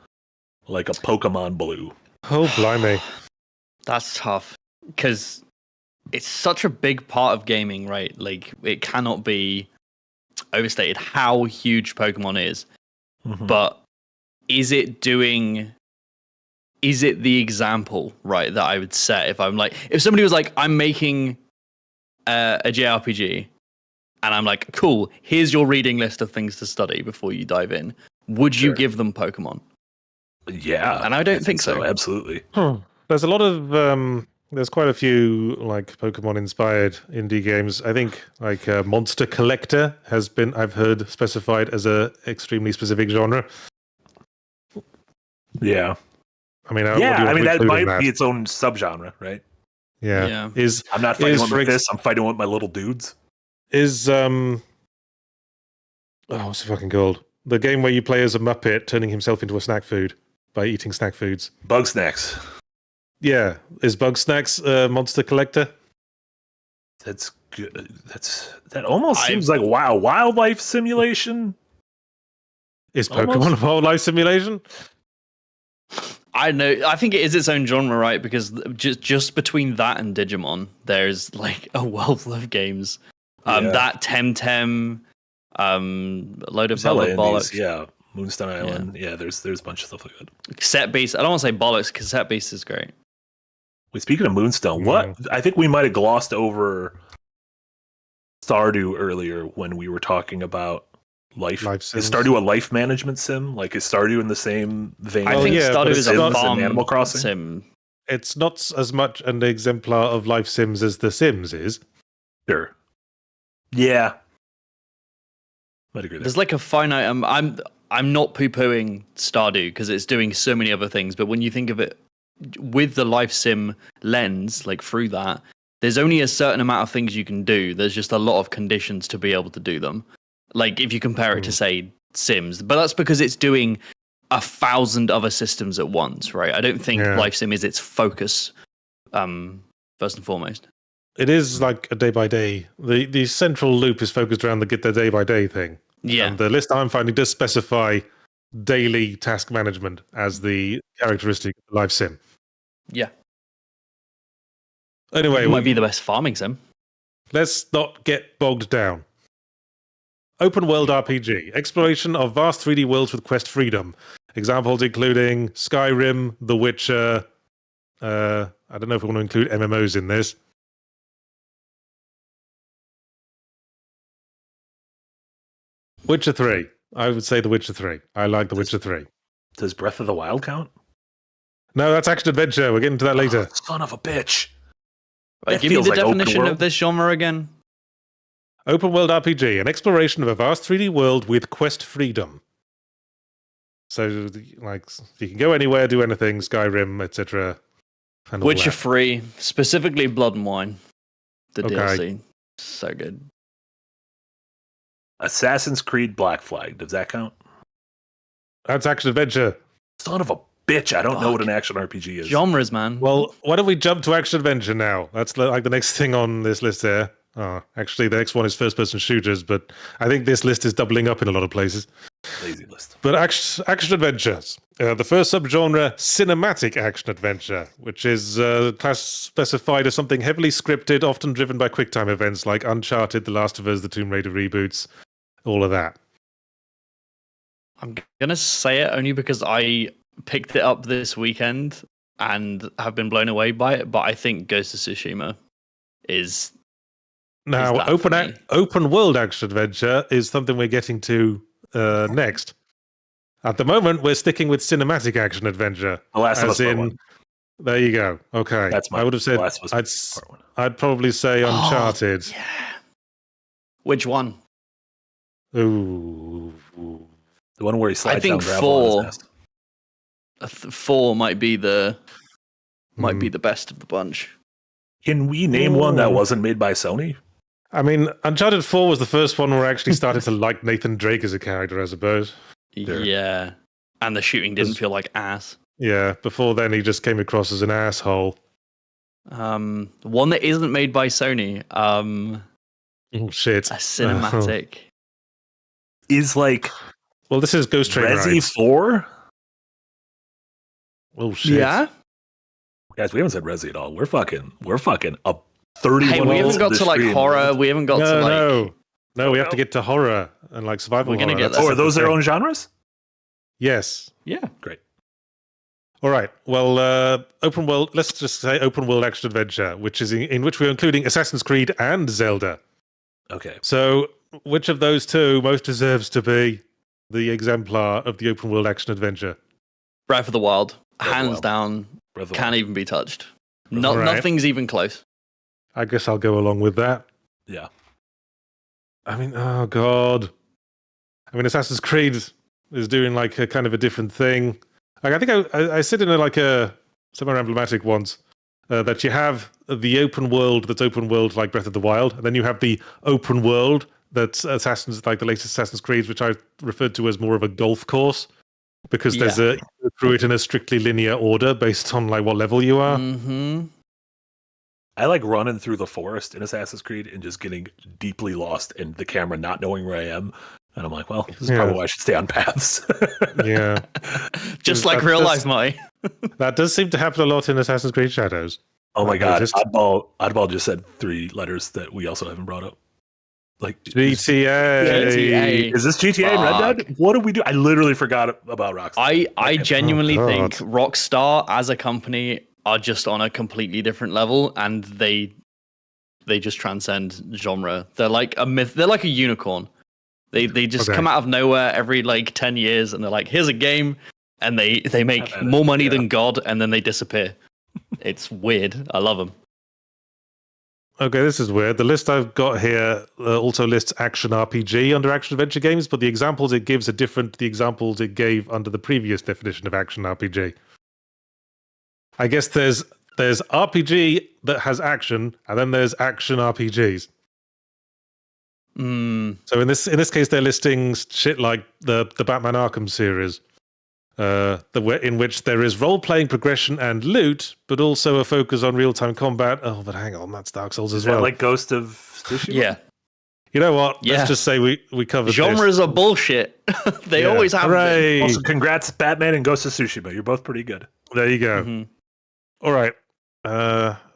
like a Pokemon Blue?
Oh, blimey.
that's tough because it's such a big part of gaming, right? Like, it cannot be overstated how huge Pokemon is.
Mm-hmm.
But is it the example, right, that I would set if somebody was like, I'm making a JRPG, and I'm like, cool, here's your reading list of things to study before you dive in, would you give them Pokemon?
Yeah.
And I don't think so.
Absolutely.
There's a lot of there's quite a few like Pokemon inspired indie games. I think like Monster Collector has been, I've heard, specified as a extremely specific genre.
Yeah.
I mean,
that might be its own subgenre, right?
Yeah.
I'm not fighting with this. I'm fighting with my little dudes.
What's it fucking called? The game where you play as a Muppet turning himself into a snack food by eating snack foods.
Bug Snacks.
Yeah, is Bug Snacks Monster Collector?
That's good. That almost seems like wildlife simulation.
Is Pokemon a wildlife simulation?
I know. I think it is its own genre, right? Because just between that and Digimon, there's like a wealth of games. That Temtem, load of other bollocks.
Yeah, Moonstone Island. Yeah, there's a bunch of stuff like that.
Cassette Beast. I don't want to say bollocks. Cassette Beast is great.
Wait, speaking of Moonstone, what I think we might have glossed over Stardew earlier when we were talking about life sims. Is Stardew a life management sim? Like, is Stardew in the same vein?
I think Stardew is a farm
Animal Crossing
sim.
It's not as much an exemplar of life sims as The Sims is.
Sure. Yeah. I'd agree.
There's like a finite. I'm not poo-pooing Stardew because it's doing so many other things, but when you think of it with the life sim lens, like through that, there's only a certain amount of things you can do. There's just a lot of conditions to be able to do them. Like if you compare it to say Sims, but that's because it's doing 1,000 other systems at once, right? I don't think life sim is its focus, first and foremost.
It is like a day by day. The central loop is focused around the get the day by day thing.
Yeah.
And the list I'm finding does specify daily task management as the characteristic of life sim.
Yeah.
Anyway,
it might be the best farming sim.
Let's not get bogged down. Open world RPG, exploration of vast 3D worlds with quest freedom. Examples including Skyrim, The Witcher. I don't know if we want to include MMOs in this. Witcher 3. I would say The Witcher 3. I like The Witcher 3.
Does Breath of the Wild count?
No, that's action adventure. We're getting to that later.
Son of a bitch.
Right, give me the definition of this genre again.
Open world RPG, an exploration of a vast 3D world with quest freedom. So, like, you can go anywhere, do anything, Skyrim, etc.
Witcher 3, specifically Blood and Wine. The DLC. So good.
Assassin's Creed Black Flag. Does that count?
That's action adventure.
Son of a bitch. I don't know what an action RPG is.
Genres, man.
Well, why don't we jump to action adventure now? That's like the next thing on this list here. Oh, actually, the next one is first-person shooters, but I think this list is doubling up in a lot of places.
Lazy list.
But action adventures. The first subgenre, cinematic action adventure, which is specified as something heavily scripted, often driven by QuickTime events like Uncharted, The Last of Us, the Tomb Raider reboots, all of that.
I'm gonna say it only because I picked it up this weekend and have been blown away by it. But I think Ghost of Tsushima is
Now,
that for me?
open world action adventure is something we're getting to next. At the moment, we're sticking with cinematic action adventure.
The Last of Us Part One.
There you go. Okay,
That's my.
I would have said
The Last of Us Part One.
I'd probably say Uncharted.
Yeah. Which one?
Ooh.
The one where he slides
I think
down gravel on his ass.
4 might be the best of the bunch.
Can we name one that wasn't made by Sony?
I mean, Uncharted 4 was the first one where I actually started to like Nathan Drake as a character, I suppose.
Sure.
Yeah. And the shooting didn't feel like ass.
Yeah, before then he just came across as an asshole.
One that isn't made by Sony.
Oh, shit.
A cinematic.
Is like
Well, this is Ghost Train
Resi
Rides.
4?
Oh, shit.
Yeah.
Guys, we haven't said Resi at all. We're fucking a 31.
Hey, we haven't got to like horror. We haven't got to like.
No, we have to get to horror and like survival
We're gonna
horror.
get there.
Oh, are those their own genres?
Yes.
Yeah.
Great.
All right. Well, open world. Let's just say open world action adventure, which is in which we're including Assassin's Creed and Zelda.
Okay.
So, which of those two most deserves to be the exemplar of the open world action adventure?
Breath of the Wild,
Breath of the
hands
Wild.
down,
Breath of the
can't
Wild.
even be touched.
All right.
Nothing's even close.
I guess I'll go along with that.
Yeah.
I mean, oh god. I mean, Assassin's Creed is doing like a kind of a different thing. Like, I think I said in somewhere emblematic once that you have the open world that's open world like Breath of the Wild, and then you have the open world that's Assassin's, like the latest Assassin's Creed, which I referred to as more of a golf course because there's you go through it in a strictly linear order based on like what level you are.
Mm-hmm.
I like running through the forest in Assassin's Creed and just getting deeply lost and the camera not knowing where I am. And I'm like, well, this is probably why I should stay on paths.
Yeah.
Just like real life, Marty.
That does seem to happen a lot in Assassin's Creed Shadows.
Oh my god,
Just
Oddball just said 3 letters that we also haven't brought up. Like
GTA.
Is this GTA and Red Dead? What do we do? I literally forgot about Rockstar.
I genuinely
God.
think Rockstar as a company are just on a completely different level, and they just transcend genre. They're like a myth. They're like a unicorn. They just come out of nowhere every like 10 years, and they're like, here's a game, and they make more money than God, and then they disappear. It's weird. I love them.
Okay, this is weird. The list I've got here also lists action RPG under action adventure games, but the examples it gives are different to the examples it gave under the previous definition of action RPG. I guess there's RPG that has action, and then there's action RPGs. So in this case, they're listing shit like the Batman Arkham series, in which there is role-playing progression and loot, but also a focus on real-time combat. Oh, but hang on, that's Dark Souls as well.
Like Ghost of Tsushima?
Yeah.
You know what?
Yeah.
Let's just say we covered
Genres are bullshit. They always have been.
Hooray.
Also, congrats, Batman and Ghost of Tsushima. You're both pretty good.
There you go.
Mhm.
All right.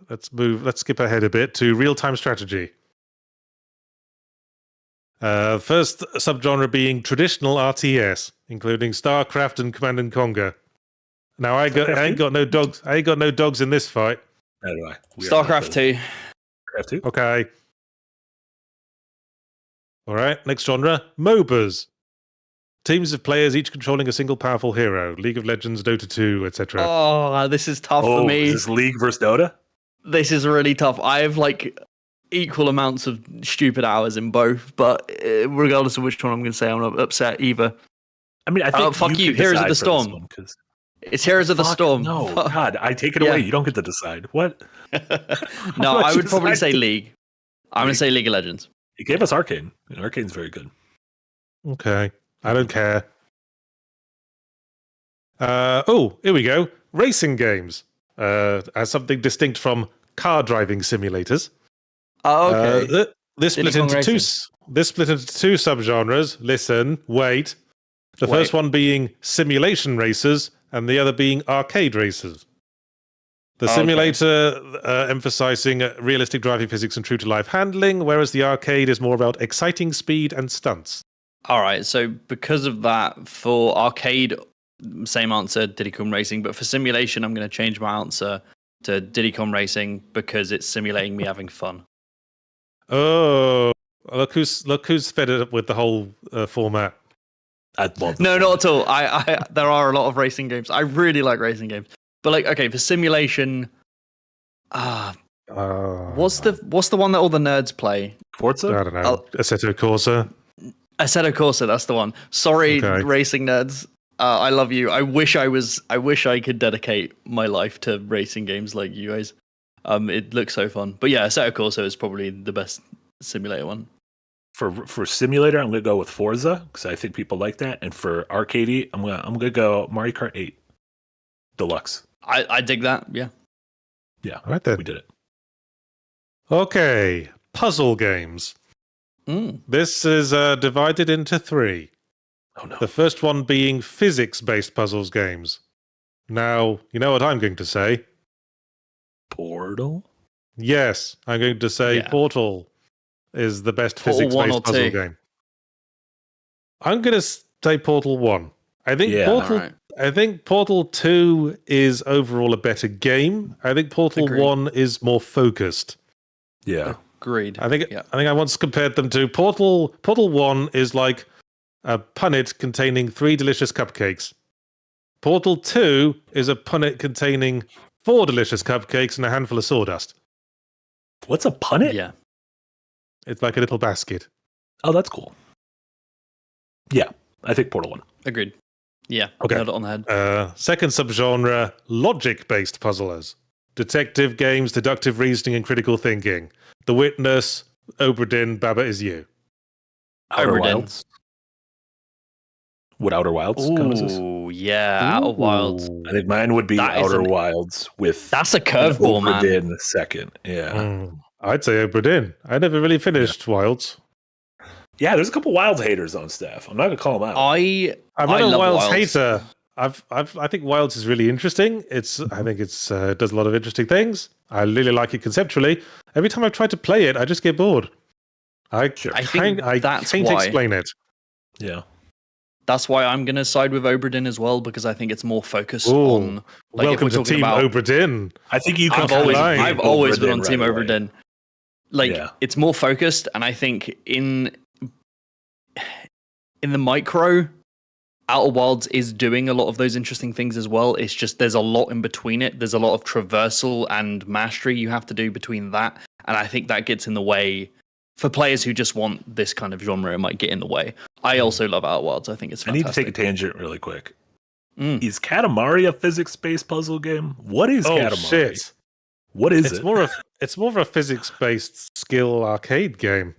Let's skip ahead a bit to real-time strategy. First subgenre being traditional RTS, including StarCraft and Command & Conquer. Now I ain't got no dogs. I ain't got no dogs in this fight.
Neither do I.
StarCraft 2.
StarCraft 2?
Okay. All right. Next genre: MOBAs. Teams of players each controlling a single powerful hero. League of Legends, Dota 2, etc.
Oh, this is tough for me.
Is this League versus Dota?
This is really tough. I have like equal amounts of stupid hours in both, but regardless of which one I'm going to say, I'm not upset either.
I mean, I think
fuck you.
could
Heroes of
decide
the
for this
Storm.
one, 'cause-
It's Heroes of the Storm.
No, God, I take it away. You don't get to decide. What?
No, I would probably
decide?
say League. I'm going to say League of Legends.
It gave us Arcane. And Arcane's very good.
Okay. I don't care. Here we go. Racing games. As something distinct from car driving simulators.
Oh, okay.
This split into two subgenres. Listen, wait. The first one being simulation racers, and the other being arcade racers. The simulator emphasizing realistic driving physics and true-to-life handling, whereas the arcade is more about exciting speed and stunts.
All right, so because of that, for arcade, same answer, Diddy Kong Racing. But for simulation, I'm going to change my answer to Diddy Kong Racing because it's simulating me having fun.
Oh, look who's fed it up with the whole format.
I love
No, not at all. I there are a lot of racing games. I really like racing games, but like, okay, for simulation, what's the one that all the nerds play?
Forza?
I don't know. Assetto Corsa.
Assetto Corsa, that's the one. Sorry,
Okay.
racing nerds. I love you. I wish I could dedicate my life to racing games like you guys. It looks so fun. But yeah, Assetto Corsa is probably the best simulator one.
For simulator, I'm gonna go with Forza because I think people like that. And for arcade, I'm gonna go Mario Kart 8 Deluxe.
I dig that. Yeah.
Yeah,
All right then.
we did it.
Okay, puzzle games. This is divided into 3.
Oh no.
The first one being physics-based puzzles games. Now, you know what I'm going to say?
Portal?
Yes, I'm going to say
Yeah.
Portal is the best
Portal 1
physics-based
or
puzzle
2?
game. I'm going to say Portal 1. I think
Yeah.
Portal.
Alright.
I think Portal 2 is overall a better game. I think Portal
Agreed.
1 is more focused.
Yeah.
Agreed.
I think
Yeah.
I once compared them to Portal 1 is like a punnet containing 3 delicious cupcakes. Portal 2 is a punnet containing 4 delicious cupcakes and a handful of sawdust.
What's a punnet?
Yeah.
It's like a little basket.
Oh, that's cool. Yeah, I think Portal 1.
Agreed. Yeah.
Okay.
Nailed it on the head.
Second subgenre, logic-based puzzlers. Detective games, deductive reasoning, and critical thinking. The Witness, Obra Dinn, Baba Is You.
Outer
Obra Dinn.
Wilds. Would Outer Wilds count as this?
Ooh, yeah. Outer Wilds.
I think mine would be
That is
Outer
an-
Wilds with
That's a curveball, man.
in second. Yeah.
I'd say Obra Dinn. I never really finished Wilds.
Yeah, there's a couple Wilds haters on staff. I'm not gonna call them out.
I'm
I'm not a
love
Wilds
Wilds.
hater. I think Wilds is really interesting. I think it's does a lot of interesting things. I really like it conceptually. Every time I've tried to play it, I just get bored. I
think that's
can't
why.
explain it.
Yeah.
That's why I'm going to side with Obra Dinn as well, because I think it's more focused
Ooh,
on. Like,
welcome
if
to
we're talking
Team
about,
Obra Dinn.
I think you can
I've always been on Team
right
Obra
away.
Dinn. Like,
Yeah.
it's more focused, and I think in the micro, Outer Wilds is doing a lot of those interesting things as well. It's just there's a lot in between it. There's a lot of traversal and mastery you have to do between that, and I think that gets in the way for players who just want this kind of genre. It might get in the way. I also love Outer Wilds. I think it's
I need
fantastic.
to take a tangent really quick.
Mm.
Is Katamari a physics-based puzzle game? What is Katamari?
Shit!
What is
It's
it?
more of a physics-based skill arcade game.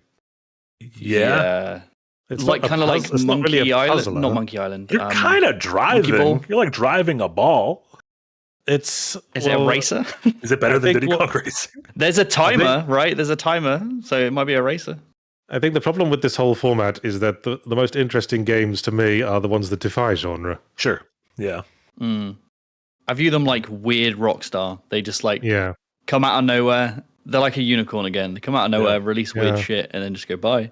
Yeah.
It's
like
not a
kind of like
puzzle- it's not really
Monkey
a
Island,
puzzler.
not Monkey Island.
You're kind of driving.
Ball.
You're like driving a ball.
It's
Is it a racer?
Is it better
I
than
think
Diddy
what-
Kong Racing?
There's a timer, right? There's a timer, so it might be a racer.
I think the problem with this whole format is that the most interesting games to me are the ones that defy genre.
Sure. Yeah.
I view them like weird Rockstar. They just like
Yeah.
come out of nowhere. They're like a unicorn again. They come out of nowhere, release weird
Yeah.
shit, and then just go bye.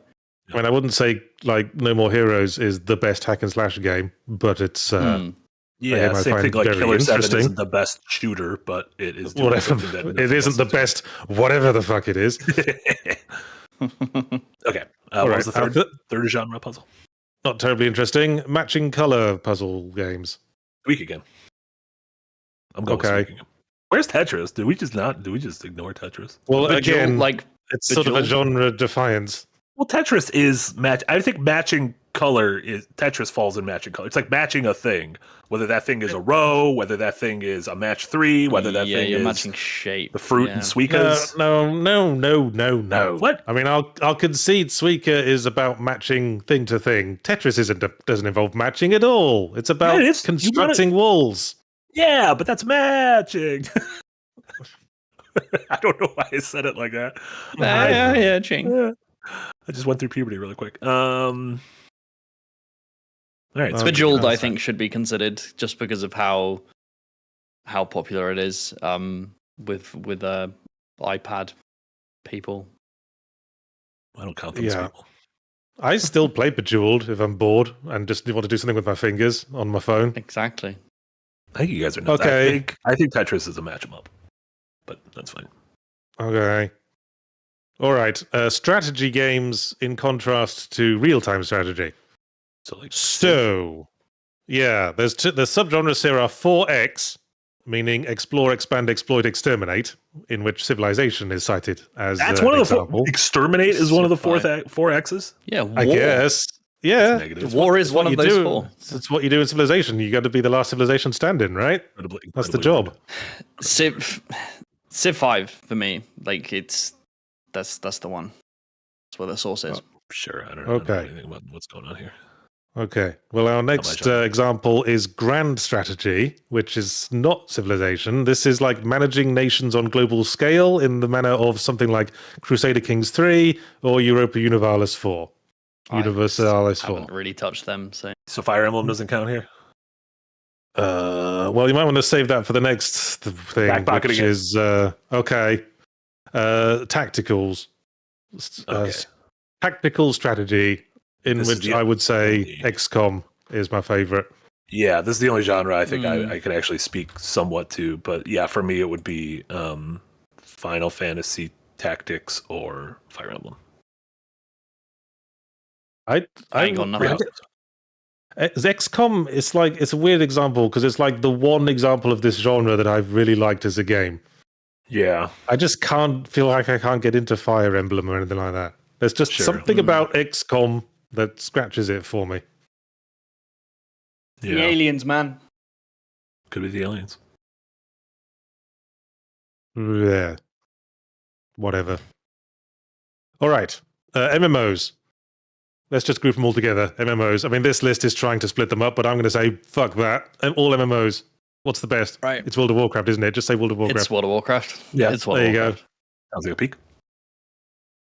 I mean, I wouldn't say like No More Heroes is the best hack and slash game, but it's
Yeah,
I
same
find
thing. Like
very
Killer 7
interesting.
isn't the best shooter, but it is doing
whatever.
something that
It isn't the best, whatever the fuck it is.
Okay.
All
What
right,
was the third genre puzzle?
Not terribly interesting. Matching color puzzle games.
Week again. I'm going
Okay.
with again. Where's Tetris? Did we just ignore Tetris?
Well,
Bejeweled,
again,
like
it's sort of a
Bejeweled.
genre defiance.
Well, Tetris is I think matching color is Tetris falls in matching color. It's like matching a thing, whether that thing is a row, whether that thing is a match 3, whether that thing
you're
is
matching shape.
the fruit and Suikas.
No.
What?
I mean, I'll concede Suika is about matching thing to thing. Tetris doesn't involve matching at all. It's about
Yeah, it is.
constructing walls.
Yeah, but that's matching. I don't know why I said it like that.
Yeah, ching.
I just went through puberty really quick. All right, so
Bejeweled, I
that's
think, should be considered just because of how popular it is with iPad people.
I don't count them as
Yeah.
people.
I still play Bejeweled if I'm bored and just want to do something with my fingers on my phone.
Exactly.
I think you guys are nuts.
Okay.
I think Tetris is a match 'em up, but that's fine.
Okay. All right. Strategy games in contrast to real-time strategy.
So like,
Yeah, the subgenres here are 4X, meaning explore, expand, exploit, exterminate, in which civilization is cited as
that's one of the
example.
Exterminate is one of the four X's.
Yeah, war.
I guess. Yeah.
Negative.
War is one of those four.
It's what you do in Civilization. You got to be the last civilization standing, right? That's the job.
Civ 5 for me. Like that's the one. That's where the source is.
Sure, I don't
Okay.
know anything about what's going on here.
Okay. Well, our next example is Grand Strategy, which is not Civilization. This is like managing nations on global scale in the manner of something like Crusader Kings 3 or Europa Universalis 4.
I
Universalis 4.
haven't really touched them, so
Fire Emblem doesn't count here.
Well, you might want to save that for the next thing,
Back pocket
which
again.
is okay. Tacticals.
Okay.
Tactical strategy, in
This is
which
the
I would say
only-
XCOM is my favorite.
Yeah, this is the only genre I think I could actually speak somewhat to. But yeah, for me it would be Final Fantasy Tactics or Fire Emblem.
I ain't got nothing.
XCOM is like, it's a weird example because it's like the one example of this genre that I've really liked as a game.
Yeah.
I just can't feel like I can't get into Fire Emblem or anything like that. There's just something about XCOM that scratches it for me.
The aliens, man.
Could be the aliens.
Yeah. Whatever. All right. MMOs. Let's just group them all together. MMOs. I mean, this list is trying to split them up, but I'm going to say, fuck that. All MMOs. What's the best?
Right.
It's World of Warcraft, isn't it? Just say World of Warcraft.
It's World of Warcraft.
Yeah.
It's World
There
of
you
Warcraft.
go.
Sounds like a peak.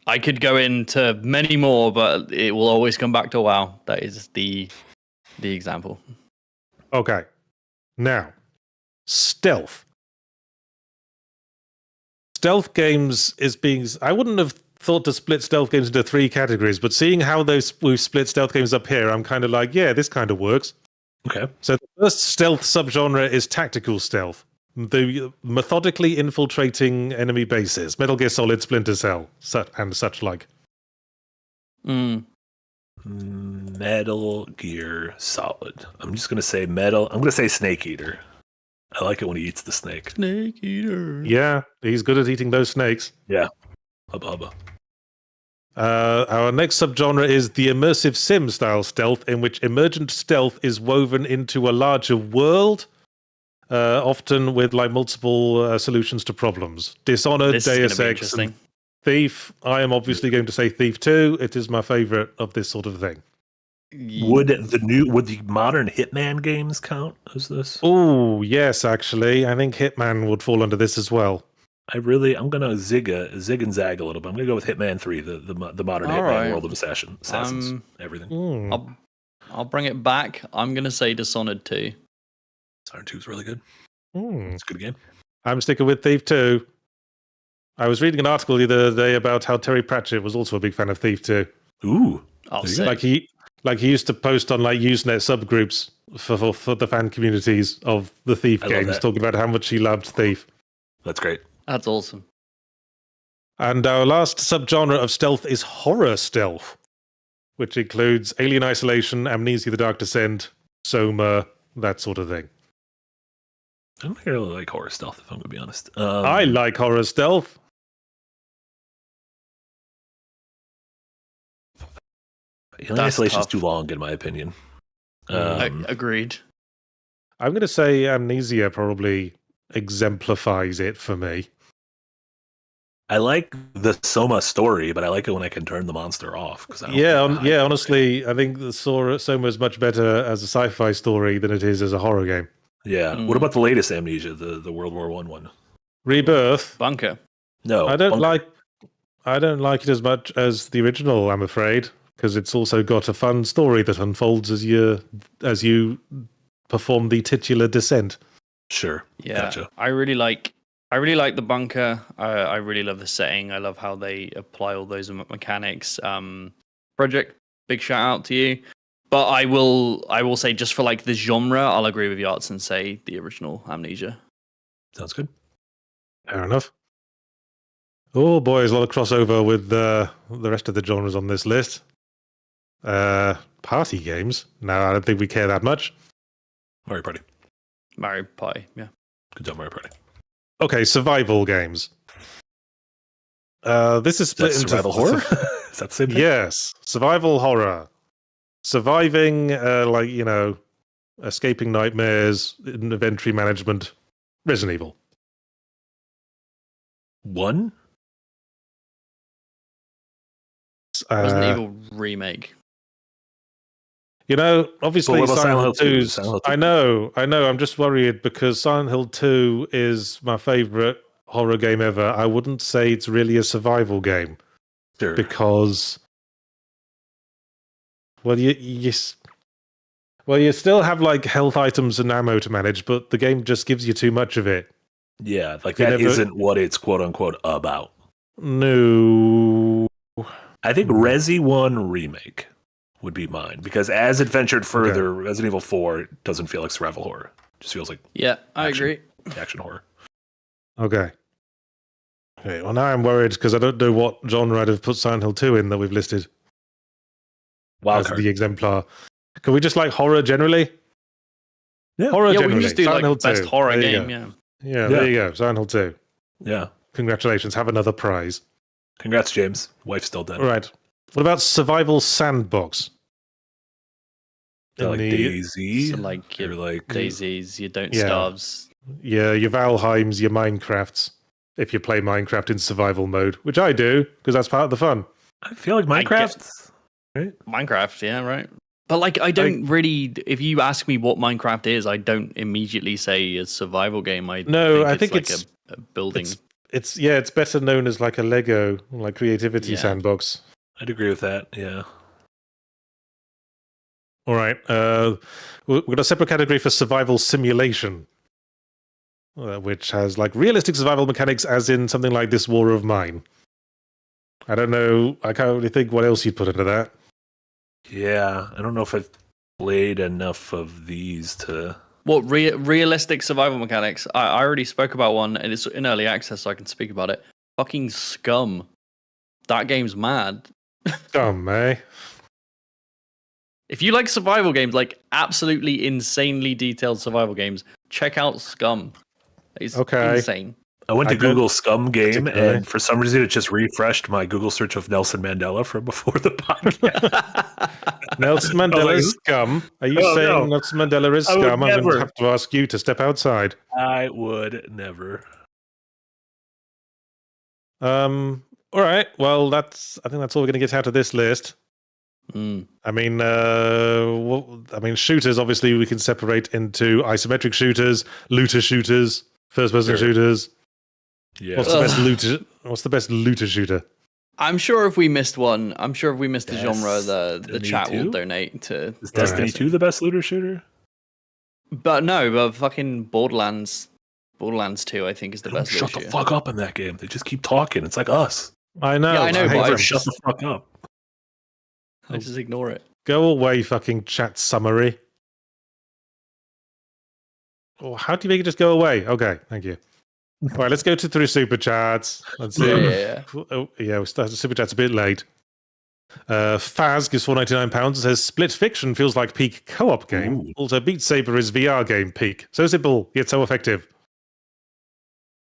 I could go into many more, but it will always come back to WoW. That is the example.
Okay. Now, stealth. Stealth games is being... I wouldn't have thought to split stealth games into 3 categories, but seeing how we've split stealth games up here, I'm kind of like, yeah, this kind of works.
Okay.
So the first stealth subgenre is tactical stealth. The methodically infiltrating enemy bases. Metal Gear Solid, Splinter Cell, and such like.
Metal Gear Solid. I'm just going to say metal. I'm going to say Snake Eater. I like it when he eats the snake.
Snake Eater.
Yeah, he's good at eating those snakes.
Yeah. Hubba hubba.
Our next subgenre is the immersive sim style stealth, in which emergent stealth is woven into a larger world, often with like multiple solutions to problems. Dishonored,
This is
Deus
gonna be
Ex, and
interesting.
Thief. I am obviously going to say Thief 2. It is my favorite of this sort of thing.
Would the modern Hitman games count as this?
Oh, yes, actually. I think Hitman would fall under this as well.
I'm gonna zig and zag a little bit. I'm gonna go with Hitman 3, the modern
All
Hitman
right.
World of Assassins, everything.
I'll bring it back. I'm gonna say Dishonored 2.
Dishonored 2 is really good.
Mm.
It's a good game.
I'm sticking with Thief 2. I was reading an article the other day about how Terry Pratchett was also a big fan of Thief 2.
Ooh,
I'll
there you
say.
go.
Like he used to post on like Usenet subgroups for the fan communities of the Thief
I love
games,
that.
talking about how much he loved Thief.
That's great.
That's awesome.
And our last subgenre of stealth is horror stealth, which includes Alien Isolation, Amnesia: The Dark Descent, Soma, that sort of thing.
I don't really like horror stealth, if I'm gonna be honest.
I like horror stealth.
Alien
That's
Isolation is
tough.
too long, in my opinion.
Agreed.
I'm going to say Amnesia probably exemplifies it for me.
I like the Soma story, but I like it when I can turn the monster off.
Honestly, I think the Soma is much better as a sci-fi story than it is as a horror game.
Yeah. What about the latest Amnesia, the World War I one?
Rebirth.
Bunker.
No,
I don't
Bunker.
like it as much as the original, I'm afraid, because it's also got a fun story that unfolds as you perform the titular descent.
Sure.
Yeah.
Gotcha.
I really like the Bunker. I really love the setting. I love how they apply all those mechanics. Project big shout out to you. But I will say, just for like the genre, I'll agree with Yachts and say the original Amnesia.
Sounds good.
Fair enough. Oh boy, there's a lot of crossover with the rest of the genres on this list. Party games. No, I don't think we care that much.
Mario Party.
Mario Party, yeah.
Good job, Mario Party.
Okay, survival games. This is split into
survival horror. Is that the same thing?
Yes, survival horror. Surviving, escaping nightmares, inventory management. Resident Evil.
1?
Resident Evil remake.
Obviously
But what about
Silent Hill 2's...
Silent Hill 2?
I know. I'm just worried because Silent Hill 2 is my favorite horror game ever. I wouldn't say it's really a survival game.
Sure.
Because... Well, you still have like health items and ammo to manage, but the game just gives you too much of it.
Yeah, like that isn't what it's quote unquote about.
No.
I think Resi 1 remake would be mine because as it ventured further, Resident Evil 4 doesn't feel like survival horror. It just feels like
I agree.
Action horror.
Okay. Well, now I'm worried because I don't know what genre I'd have put Silent Hill 2 in that we've listed as the exemplar. Can we just like horror generally?
Yeah.
Horror
Yeah,
generally.
we can just do
Silent Hill
like best
2.
horror
There you
game,
go.
yeah.
There you go. Silent Hill 2.
Yeah.
Congratulations. Have another prize.
Congrats, James. Wife's still dead.
All right. What about survival sandbox?
Like Daisy.
So like your
like
Daisies, your Don't Starves.
Yeah, your Valheims, your Minecrafts. If you play Minecraft in survival mode, which I do, because that's part of the fun.
I feel like Minecraft. Right?
Minecraft, yeah, right. But like, I don't really. If you ask me what Minecraft is, I don't immediately say a survival game. I think it's a building.
It's better known as like a Lego, like creativity sandbox.
I'd agree with that. Yeah.
All right. We've got a separate category for survival simulation, which has like realistic survival mechanics, as in something like This War of Mine. I don't know. I can't really think what else you'd put into that.
Yeah, I don't know if I've played enough of these to.
What realistic survival mechanics? I already spoke about one, and it's in early access, so I can speak about it. Fucking Scum. That game's mad.
Scum, eh?
If you like survival games, like absolutely insanely detailed survival games, check out Scum. It's insane.
I went to Google Scum game, and for some reason, it just refreshed my Google search of Nelson Mandela from before the podcast.
Nelson Mandela is Scum. Are you saying Nelson Mandela is Scum? I'm going to have to ask you to step outside.
I would never.
All right. Well, I think that's all we're going to get out of this list. I mean, shooters. Obviously, we can separate into isometric shooters, looter shooters, first-person shooters.
Yeah.
What's the best looter shooter?
I'm sure if we missed one, a genre, the chat will donate to.
Is Destiny 2 the best looter shooter?
But fucking Borderlands 2, I think, is the best.
Shut the fuck up in that game. They just keep talking. It's like us.
I know.
Yeah, I know. But
shut the fuck up.
I just ignore it.
Go away, fucking chat summary. Oh, how do you make it just go away? Okay, thank you. All right, let's go through super chats. Let's see. We started super chats a bit late. Faz gives £4.99 and says Split Fiction feels like peak co-op game. Ooh. Also, Beat Saber is VR game peak. So simple yet so effective.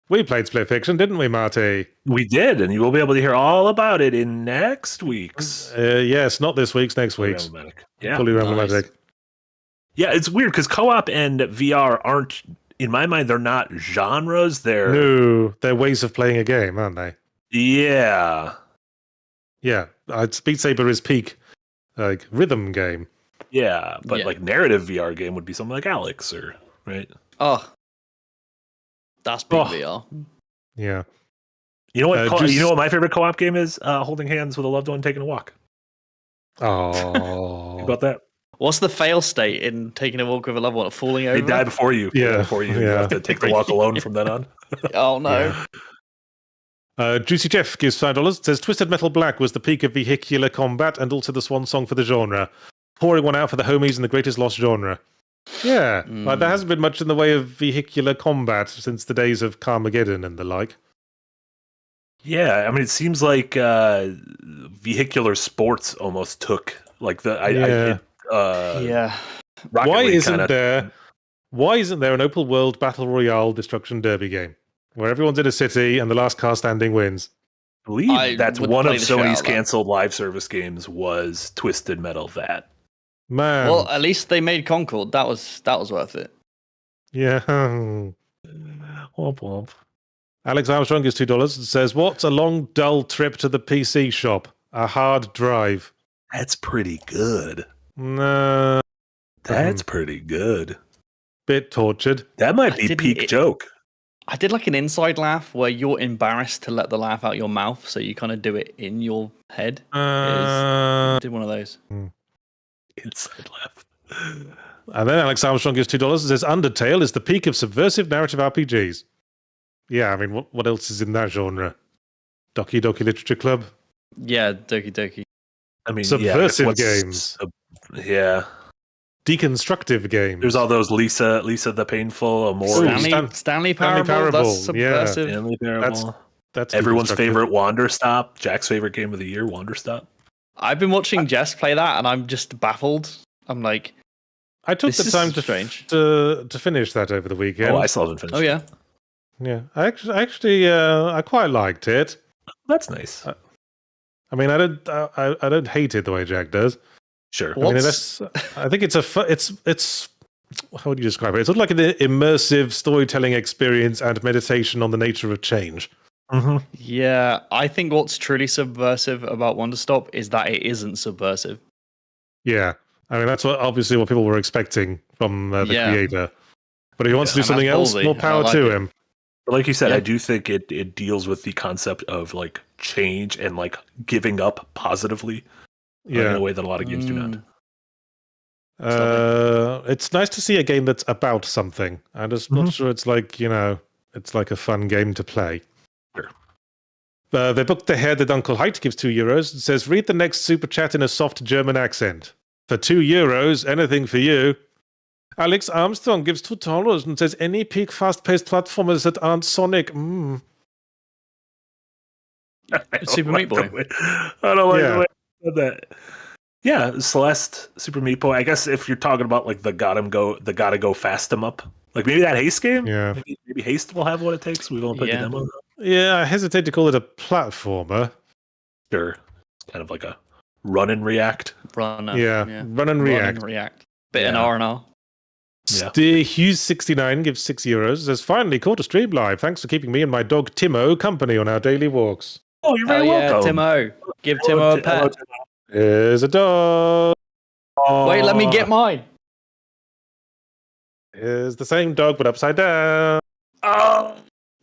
We played Split Fiction, didn't we, Marty?
We did, and you will be able to hear all about it in next week's.
Yes, not this week's, next week's.
Yeah,
fully randomatic.
Yeah, it's weird because co-op and VR aren't. In my mind, they're not genres.
They're ways of playing a game, aren't they?
Yeah.
Yeah. Beat Saber is peak like rhythm game.
Yeah, but like narrative VR game would be something like Alex, right?
Oh, that's peak VR.
Yeah.
You know what? You know what my favorite co-op game is? Holding hands with a loved one taking a walk.
Oh.
About that.
What's the fail state in taking a walk with a loved one? Falling over?
They die before you.
Yeah.
Before you. You have to take the walk alone from then on.
Oh, no.
Juicy Jeff gives $5. Says Twisted Metal Black was the peak of vehicular combat and also the swan song for the genre. Pouring one out for the homies in the greatest lost genre. Yeah, like, there hasn't been much in the way of vehicular combat since the days of Carmageddon and the like.
Yeah, I mean, it seems like vehicular sports almost took like the Rocket
Why
League
isn't there an open world battle royale destruction derby game where everyone's in a city and the last car standing wins?
I believe that's
would
one of
play the shit out
Sony's
of that.
canceled live service games was Twisted Metal that.
Man,
Well, at least they made Concord. That was worth it.
yeah.
Womp womp.
Alex Armstrong gives $2 and says, "What's a long, dull trip to the PC shop? A hard drive."
That's pretty good.
No,
That's pretty good.
bit tortured.
That might
I
be
didn't-
peak joke.
I did like an inside laugh where you're embarrassed to let the laugh out your mouth, so you kind of do it in your head. I did one of those.
Inside laugh.
And then Alex Armstrong gives $2 and says, "Undertale is the peak of subversive narrative RPGs." Yeah, I mean, what else is in that genre? Doki Doki Literature Club?
Yeah, Doki Doki.
I mean,
Subversive
what's-
games.
Yeah.
Deconstructive games.
There's all those Lisa the Painful, Amori,
Stanley Parable.
Parable,
That's subversive.
Stanley Parable.
That's
Everyone's
deconstructive.
favorite Wander Stop. Jack's favorite game of the year, Wander Stop.
I've been watching Jess play that, and I'm just baffled. I'm like,
I took
This
the
is
time
strange.
to finish that over the weekend.
Oh, I still haven't finished.
oh yeah,
Yeah, I quite liked it.
That's nice.
I mean, I don't hate it the way Jack does.
Sure.
I mean, I think it's how would you describe it? It's sort of like an immersive storytelling experience and meditation on the nature of change.
Mm-hmm.
yeah. I think what's truly subversive about Wonder Stop is that it isn't subversive.
Yeah, I mean that's obviously what people were expecting from the
Yeah.
creator. But if he wants to do
And
something
that's
else,
ballsy.
more
I
power
like
to
it.
him.
But like you said,
Yeah.
I do think it deals with the concept of like change and like giving up positively in
Yeah,
a way that a lot of games do not.
it's nice to see a game that's about something. I'm just not sure it's like it's like a fun game to play.
Sure.
They booked ahead that Uncle Height gives €2 and says, "Read the next super chat in a soft German accent. For €2, anything for you." Alex Armstrong gives $2 and says, "Any peak fast-paced platformers that aren't Sonic."
Super Meat Boy.
I don't like
Yeah.
the way you said that. Yeah, Celeste, Super Meat Boy. I guess if you're talking about like the gotta go fast 'em up, like maybe that Haste game.
Yeah.
Maybe Haste will have what it takes. We won't put the
Yeah.
demo.
Yeah, I hesitate to call it a platformer.
Sure, it's kind of like a run and react.
Run and
Run and react.
Bit in
Yeah.
R&R.
Yeah.
Steer Hughes69 gives €6. Says, "Finally caught a stream live. Thanks for keeping me and my dog Timo company on our daily walks."
Oh, you're
Hell
very
yeah,
welcome.
Timo. Give Timo a
Hello,
pet.
Timo.
Here's a dog.
Wait, let me get mine.
Here's the same dog, but upside down.
Oh,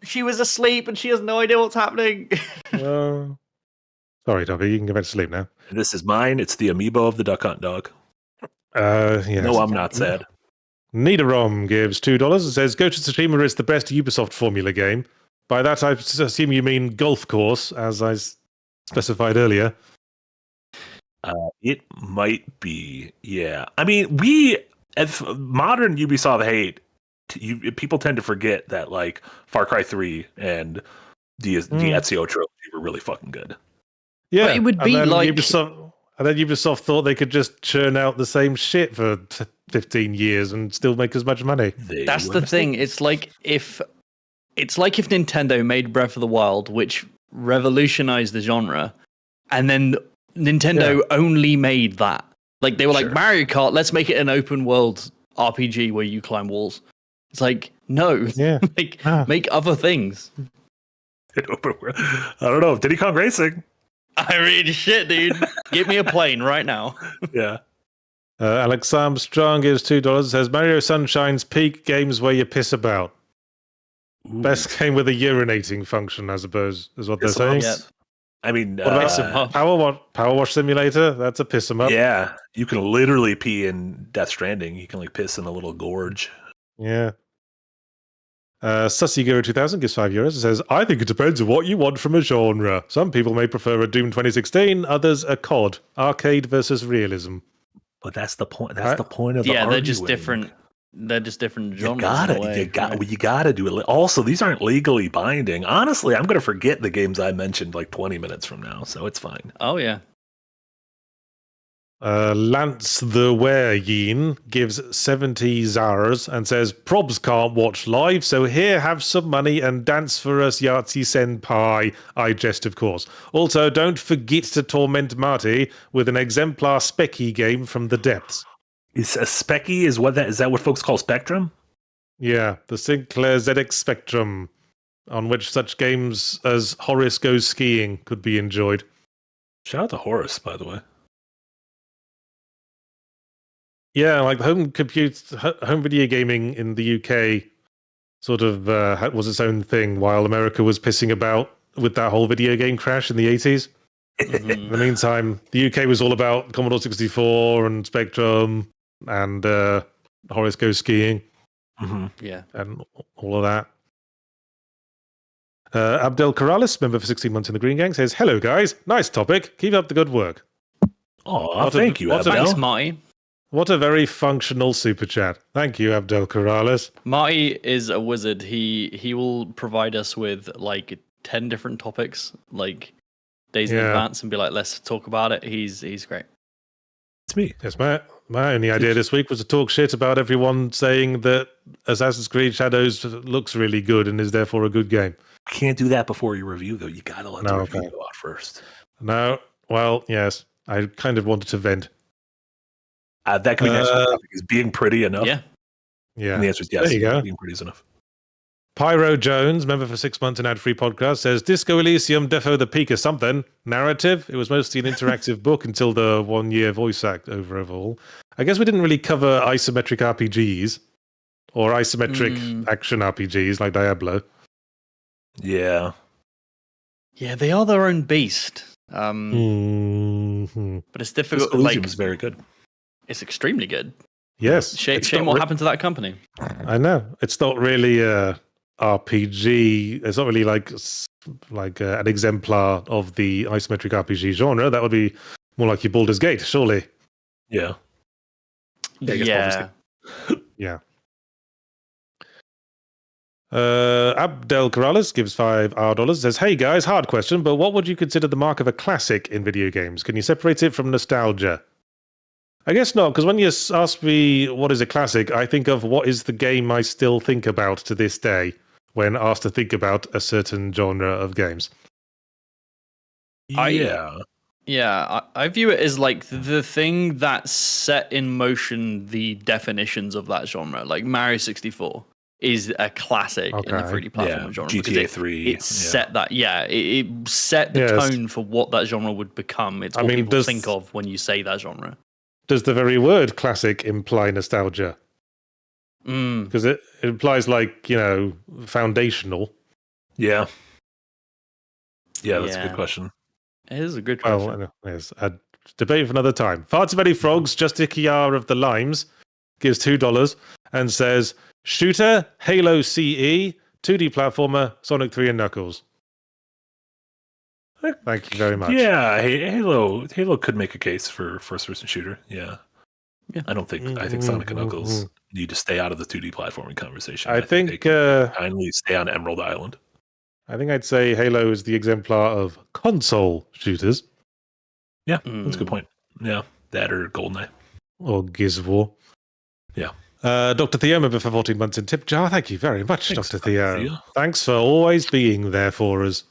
she was asleep and she has no idea what's happening.
Sorry, Dobby, you can go back to sleep now.
This is mine. It's the amiibo of the Duck Hunt dog.
Yes.
No, I'm not sad.
Nidarom gives $2 and says, "Go to Tsushima is the best Ubisoft Formula game." By that, I assume you mean golf course, as I specified earlier.
It might be. Yeah. I mean, if modern Ubisoft hate, people tend to forget that like Far Cry 3 and the Ezio trilogy were really fucking good.
Yeah,
But it would
and
be
then
like-
Ubisoft thought they could just churn out the same shit for 15 years and still make as much money.
That's the thing. It's like if Nintendo made Breath of the Wild, which revolutionized the genre, and then Nintendo only made that. Like they were like, Mario Kart, let's make it an open world RPG where you climb walls. It's like, no.
Yeah.
Make other things.
I don't know. Diddy Kong Racing.
I mean, shit, dude. Give me a plane right now.
Yeah.
Alex Armstrong gives $2. Says, "Mario Sunshine's peak games where you piss about.
Ooh.
Best game with a urinating function, I suppose, is what they're saying."
Yeah.
I mean,
What
Piss 'em
about
up.
Power Wash Simulator? That's a piss 'em up.
yeah, you can literally pee in Death Stranding. You can like piss in a little gorge.
Yeah. Sussyguru2000 gives €5 and says, I think it depends on what you want from a genre. Some people may prefer a Doom 2016, others a COD, arcade versus realism.
But that's the point. That's the point of the
they're
arguing.
just different. They're just different genres.
You gotta do it. Also, these aren't legally binding. Honestly, I'm gonna forget the games I mentioned like 20 minutes from now, so it's fine.
Oh yeah.
Lance the Were-Yin gives 70 Zars and says, Probs can't watch live, so here, have some money and dance for us, Yahtzee Senpai. I jest, of course. Also, don't forget to torment Marty with an exemplar specky game from the depths.
Is a specky is that what folks call Spectrum?
Yeah, the Sinclair ZX Spectrum, on which such games as Horace Goes Skiing could be enjoyed.
Shout out to Horace, by the way.
Yeah, like home video gaming in the UK sort of was its own thing while America was pissing about with that whole video game crash in the 80s. Mm-hmm. In the meantime, the UK was all about Commodore 64 and Spectrum and Horace Goes Skiing.
Mm-hmm.
Yeah.
And all of that. Abdel Corrales, member for 16 months in the Green Gang, says, Hello, guys. Nice topic. Keep up the good work.
Oh, thank you, Abdel.
Thanks, Marty.
What a very functional super chat. Thank you, Abdel Corrales.
Marty is a wizard. He will provide us with like 10 different topics, like days in advance, and be like, let's talk about it. He's great.
It's me.
Yes, my only idea this week was to talk shit about everyone saying that Assassin's Creed Shadows looks really good and is therefore a good game.
Can't do that before you review, though. You gotta let the review go out first.
No, well, yes. I kind of wanted to vent.
That could be next topic. Is being pretty enough?
Yeah.
Yeah.
And the answer is yes.
There you go.
Being pretty is enough.
Pyro Jones, member for 6 months in ad-free podcast, says Disco Elysium Defo the Peak of something. Narrative. It was mostly an interactive book until the 1 year voice act overhaul. I guess we didn't really cover isometric RPGs or isometric action RPGs like Diablo.
Yeah.
Yeah, they are their own beast. But it's difficult.
Disco Elysium is very good.
It's extremely good.
Yes.
Shame what happened to that company.
I know. It's not really a RPG. It's not really like an exemplar of the isometric RPG genre. That would be more like your Baldur's Gate, surely.
Yeah.
Yeah.
Yeah. Abdel Corrales gives $5 says, Hey guys, hard question, but what would you consider the mark of a classic in video games? Can you separate it from nostalgia? I guess not, because when you ask me what is a classic, I think of what is the game I still think about to this day when asked to think about a certain genre of games.
I view it as like the thing that set in motion the definitions of that genre. Like Mario 64 is a classic in the 3D platform genre.
GTA 3.
It set that, it set the tone for what that genre would become. It's what people think of when you say that genre.
Does the very word classic imply nostalgia? Because it implies foundational.
Yeah. Yeah, that's a good question.
It is a good question.
Well, yes, a debate for another time. Far too many frogs, Justic ER of the Limes gives $2 and says, Shooter, Halo CE, 2D platformer, Sonic 3 and Knuckles. Thank you very much.
Yeah, Halo could make a case for first-person shooter. Yeah. I think Sonic and Knuckles need to stay out of the 2D platforming conversation.
I think
they can kindly stay on Emerald Island.
I think I'd say Halo is the exemplar of console shooters.
Yeah, that's a good point. Yeah, that or GoldenEye.
Or Gears of War.
Yeah.
Dr. Theo, member for 14 months in tip jar. Thank you very much, Dr. Theo. Thanks for always being there for us.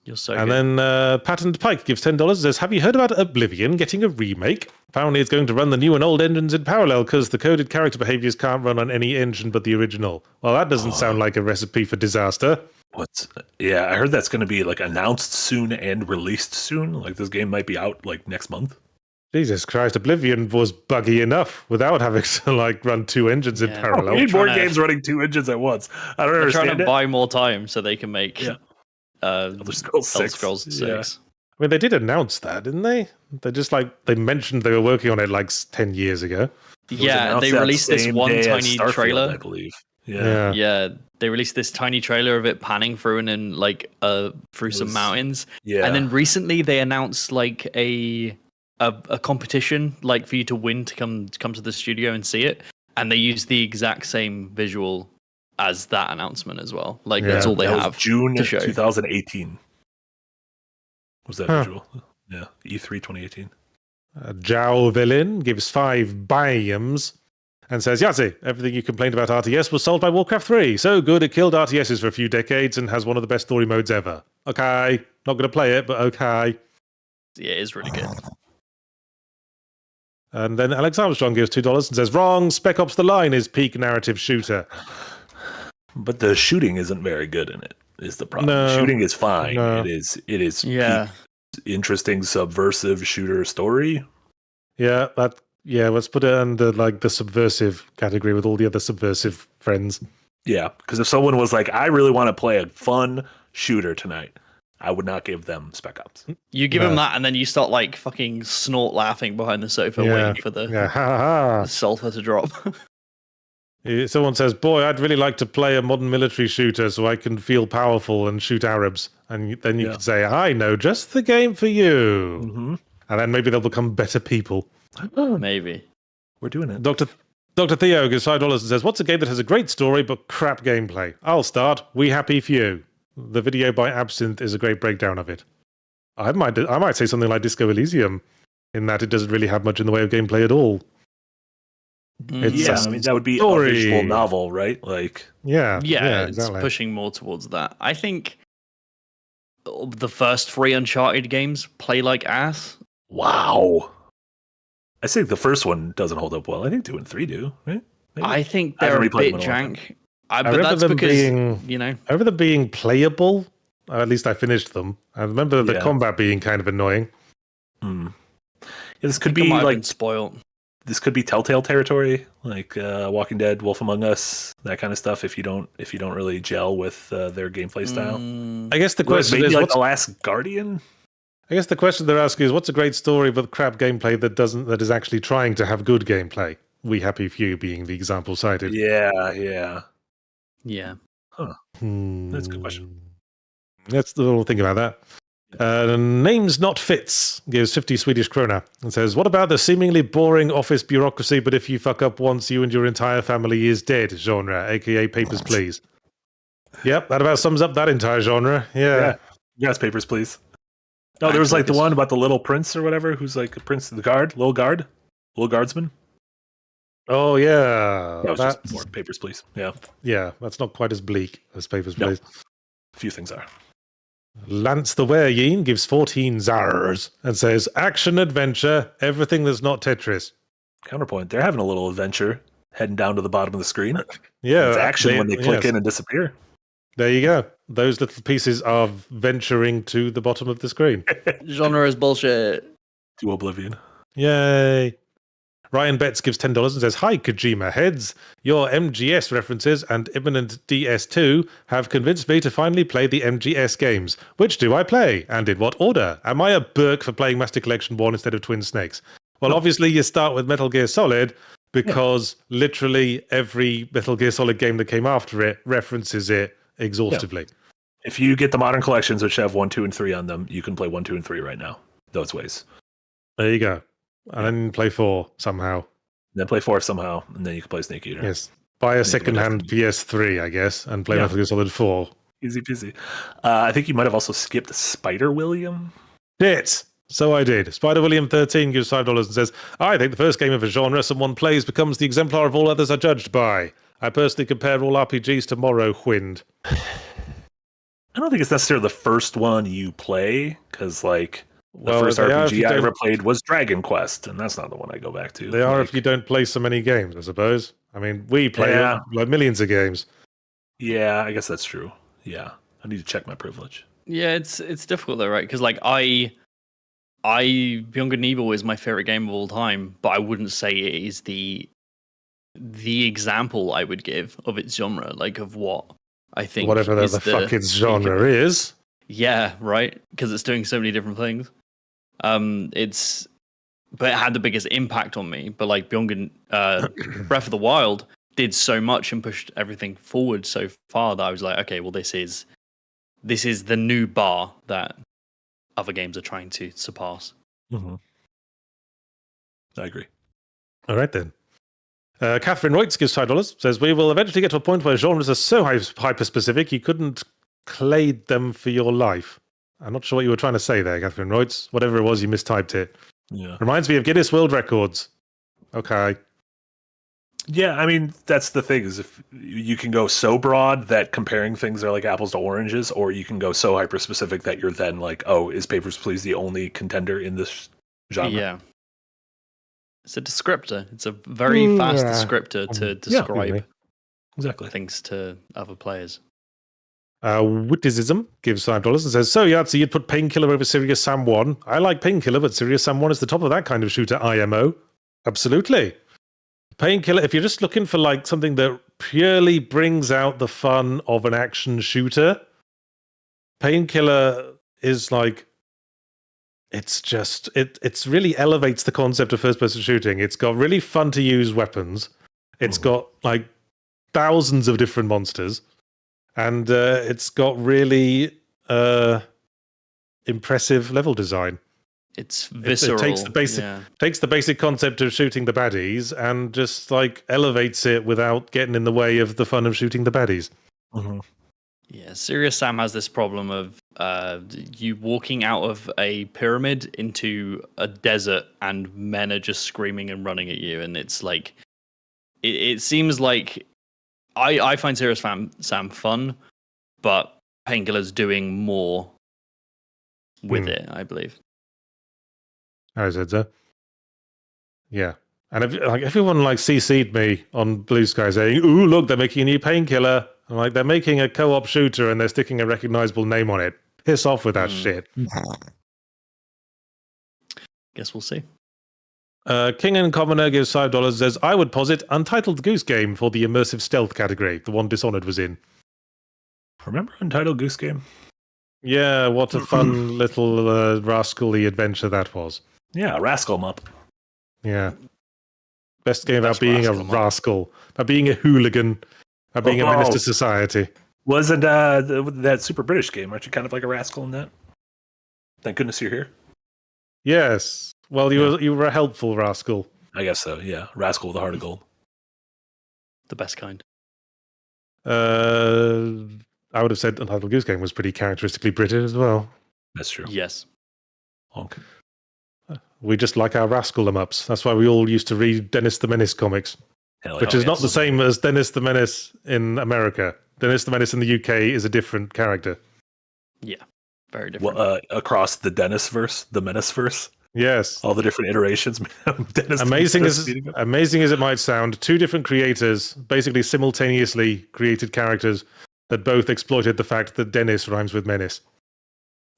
You're so
and
good.
then Patent Pike gives $10 and says, Have you heard about Oblivion getting a remake? Apparently it's going to run the new and old engines in parallel because the coded character behaviors can't run on any engine but the original. Well, that doesn't sound like a recipe for disaster.
Yeah, I heard that's going to be like announced soon and released soon. Like this game might be out like next month.
Jesus Christ, Oblivion was buggy enough without having to run two engines in parallel.
We need more games running two engines at once. I don't understand.
They're trying to buy more time so they can make
Elder Scrolls 6.
Yeah. I mean, they did announce that, didn't they? They just they mentioned they were working on it 10 years ago.
Yeah, they released this one tiny trailer.
I believe.
Yeah, they released this tiny trailer of it panning through and then like through some mountains.
Yeah.
And then recently they announced like a competition like for you to win to come to the studio and see it. And they used the exact same visual as that announcement as well. Like that's all they have.
June
to show.
2018. Was that visual? Yeah, E3 2018.
Zhao Villain gives 5 biomes and says, Yahtzee, everything you complained about RTS was solved by Warcraft 3. So good it killed RTSs for a few decades and has one of the best story modes ever. Okay, not going to play it, but okay.
Yeah, it is really good.
And then Alex Armstrong gives $2 and says, wrong, Spec Ops The Line is peak narrative shooter.
But the shooting isn't very good in it, is the problem.
No,
the shooting is fine.
no.
It is
Yeah.
peak interesting subversive shooter story.
Yeah, let's put it under like the subversive category with all the other subversive friends.
Yeah, because if someone was like, I really want to play a fun shooter tonight, I would not give them Spec Ops.
You give them that and then you start like fucking snort laughing behind the sofa waiting for the sulfur to drop.
Someone says, boy, I'd really like to play a modern military shooter so I can feel powerful and shoot Arabs. And then you could say, I know just the game for you.
Mm-hmm.
And then maybe they'll become better people.
Maybe.
We're doing it.
Dr. Theo gives $5 and says, what's a game that has a great story but crap gameplay? I'll start. We Happy Few. The video by Absinthe is a great breakdown of it. I might say something like Disco Elysium, in that it doesn't really have much in the way of gameplay at all.
I mean, that would be a visual novel, right? Like,
yeah, it's pushing more towards that. I think the first 3 Uncharted games play like ass.
Wow. I think the first one doesn't hold up well. I think 2 and 3 do, right? Maybe.
I think they're a bit jank. But that's because, I
remember them being playable. At least I finished them. I remember the combat being kind of annoying.
Yeah, this could be like
spoiled.
This could be Telltale territory, like Walking Dead, Wolf Among Us, that kind of stuff. If you don't really gel with their gameplay style,
I guess the question
maybe
is,
like The Last Guardian.
I guess the question they're asking is, what's a great story but crap gameplay that is actually trying to have good gameplay? We Happy Few being the example cited.
Yeah.
Huh.
That's a good question.
Let's think about that. Names Not Fits gives 50 Swedish krona and says, what about the seemingly boring office bureaucracy, but if you fuck up once, you and your entire family is dead genre, aka Papers, Please? Yep, that about sums up that entire genre. Yeah.
Yes, Papers, Please. No, there was like the one about the little prince or whatever, who's like a prince of the guard, little guardsman.
Oh, yeah.
That was just more Papers, Please. Yeah.
Yeah, that's not quite as bleak as Papers, Please.
A few things are.
Lance the Wereyeen gives 14 zars and says, action adventure, everything that's not Tetris.
Counterpoint, they're having a little adventure heading down to the bottom of the screen.
Yeah.
It's action when they click in and disappear.
There you go. Those little pieces are venturing to the bottom of the screen.
Genre is bullshit.
To oblivion.
Yay. Ryan Betts gives $10 and says, hi, Kojima heads. Your MGS references and imminent DS2 have convinced me to finally play the MGS games. Which do I play? And in what order? Am I a Burke for playing Master Collection 1 instead of Twin Snakes? Well, obviously you start with Metal Gear Solid because literally every Metal Gear Solid game that came after it references it exhaustively.
Yeah. If you get the modern collections, which have 1, 2, and 3 on them, you can play 1, 2, and 3 right now. Those ways.
There you go. And then play 4 somehow.
Then play 4 somehow, and then you can play Snake Eater.
Yes. Buy a second-hand PS3, I guess, and play Metal Gear Solid 4.
Easy peasy. I think you might have also skipped Spider William.
Shit! So I did. Spider William 13 gives $5 and says, I think the first game of a genre someone plays becomes the exemplar of all others are judged by. I personally compare all RPGs to Morrowind.
I don't think it's necessarily the first one you play, because like the first RPG I ever played was Dragon Quest, and that's not the one I go back to.
They are if you don't play so many games, I suppose. I mean, we play like millions of games.
Yeah, I guess that's true. Yeah, I need to check my privilege.
Yeah, it's difficult though, right? Because like I Beyond Good and Evil is my favorite game of all time, but I wouldn't say it is the example I would give of its genre, like of what I think
whatever the fuck its genre is.
Yeah, right. Because it's doing so many different things. But it had the biggest impact on me. But like Beyond Good, Breath of the Wild did so much and pushed everything forward so far that I was like, okay, well, this is the new bar that other games are trying to surpass.
Mm-hmm. I agree.
All right, then. Catherine Reutz gives $5, says, we will eventually get to a point where genres are so hyper-specific you couldn't clade them for your life. I'm not sure what you were trying to say there, Catherine Reutz. Whatever it was, you mistyped it.
Yeah.
Reminds me of Guinness World Records. Okay.
Yeah, I mean, that's the thing, is if you can go so broad that comparing things are like apples to oranges, or you can go so hyper-specific that you're then like, oh, is Papers, Please the only contender in this genre?
Yeah. It's a descriptor. It's a very fast descriptor to describe
exactly
things to other players.
Witticism gives $5 and says, so Yahtzee, you'd put Painkiller over Serious Sam 1. I like Painkiller, but Serious Sam 1 is the top of that kind of shooter IMO. Absolutely. Painkiller, if you're just looking for like something that purely brings out the fun of an action shooter, Painkiller is like, it's really elevates the concept of first-person shooting. It's got really fun to use weapons. It's got like thousands of different monsters, and it's got really impressive level design.
It's visceral.
It takes the basic concept of shooting the baddies and just like elevates it without getting in the way of the fun of shooting the baddies.
Mm-hmm.
Yeah, Serious Sam has this problem of you walking out of a pyramid into a desert and men are just screaming and running at you, and it's like it seems like I find Serious Sam fun, but Painkiller's doing more with it, I believe.
I said so. Yeah. And everyone like CC'd me on Blue Sky saying, ooh, look, they're making a new Painkiller. I'm like, they're making a co-op shooter and they're sticking a recognizable name on it. Piss off with that shit.
Guess we'll see.
King and Commoner gives $5, says, I would posit Untitled Goose Game for the immersive stealth category, the one Dishonored was in.
Remember Untitled Goose Game?
Yeah, what a fun little rascally adventure that was.
Yeah, Rascal Mup.
Yeah. Best game about being a rascal, about being a hooligan, about being a menace to society.
Wasn't that Super British game? Aren't you kind of like a rascal in that? Thank goodness you're here.
Yes. Well, you were a helpful rascal.
I guess so, yeah. Rascal with a heart of gold.
The best kind.
I would have said Untitled Goose Game was pretty characteristically British as well.
That's true.
Yes.
Honk.
We just like our rascal em-ups. That's why we all used to read Dennis the Menace comics. Which is not the same as Dennis the Menace in America. Dennis the Menace in the UK is a different character.
Yeah, very different.
Well, across the Dennis-verse, the Menace-verse.
Yes.
All the different iterations. Dennis
amazing as it might sound, two different creators basically simultaneously created characters that both exploited the fact that Dennis rhymes with menace.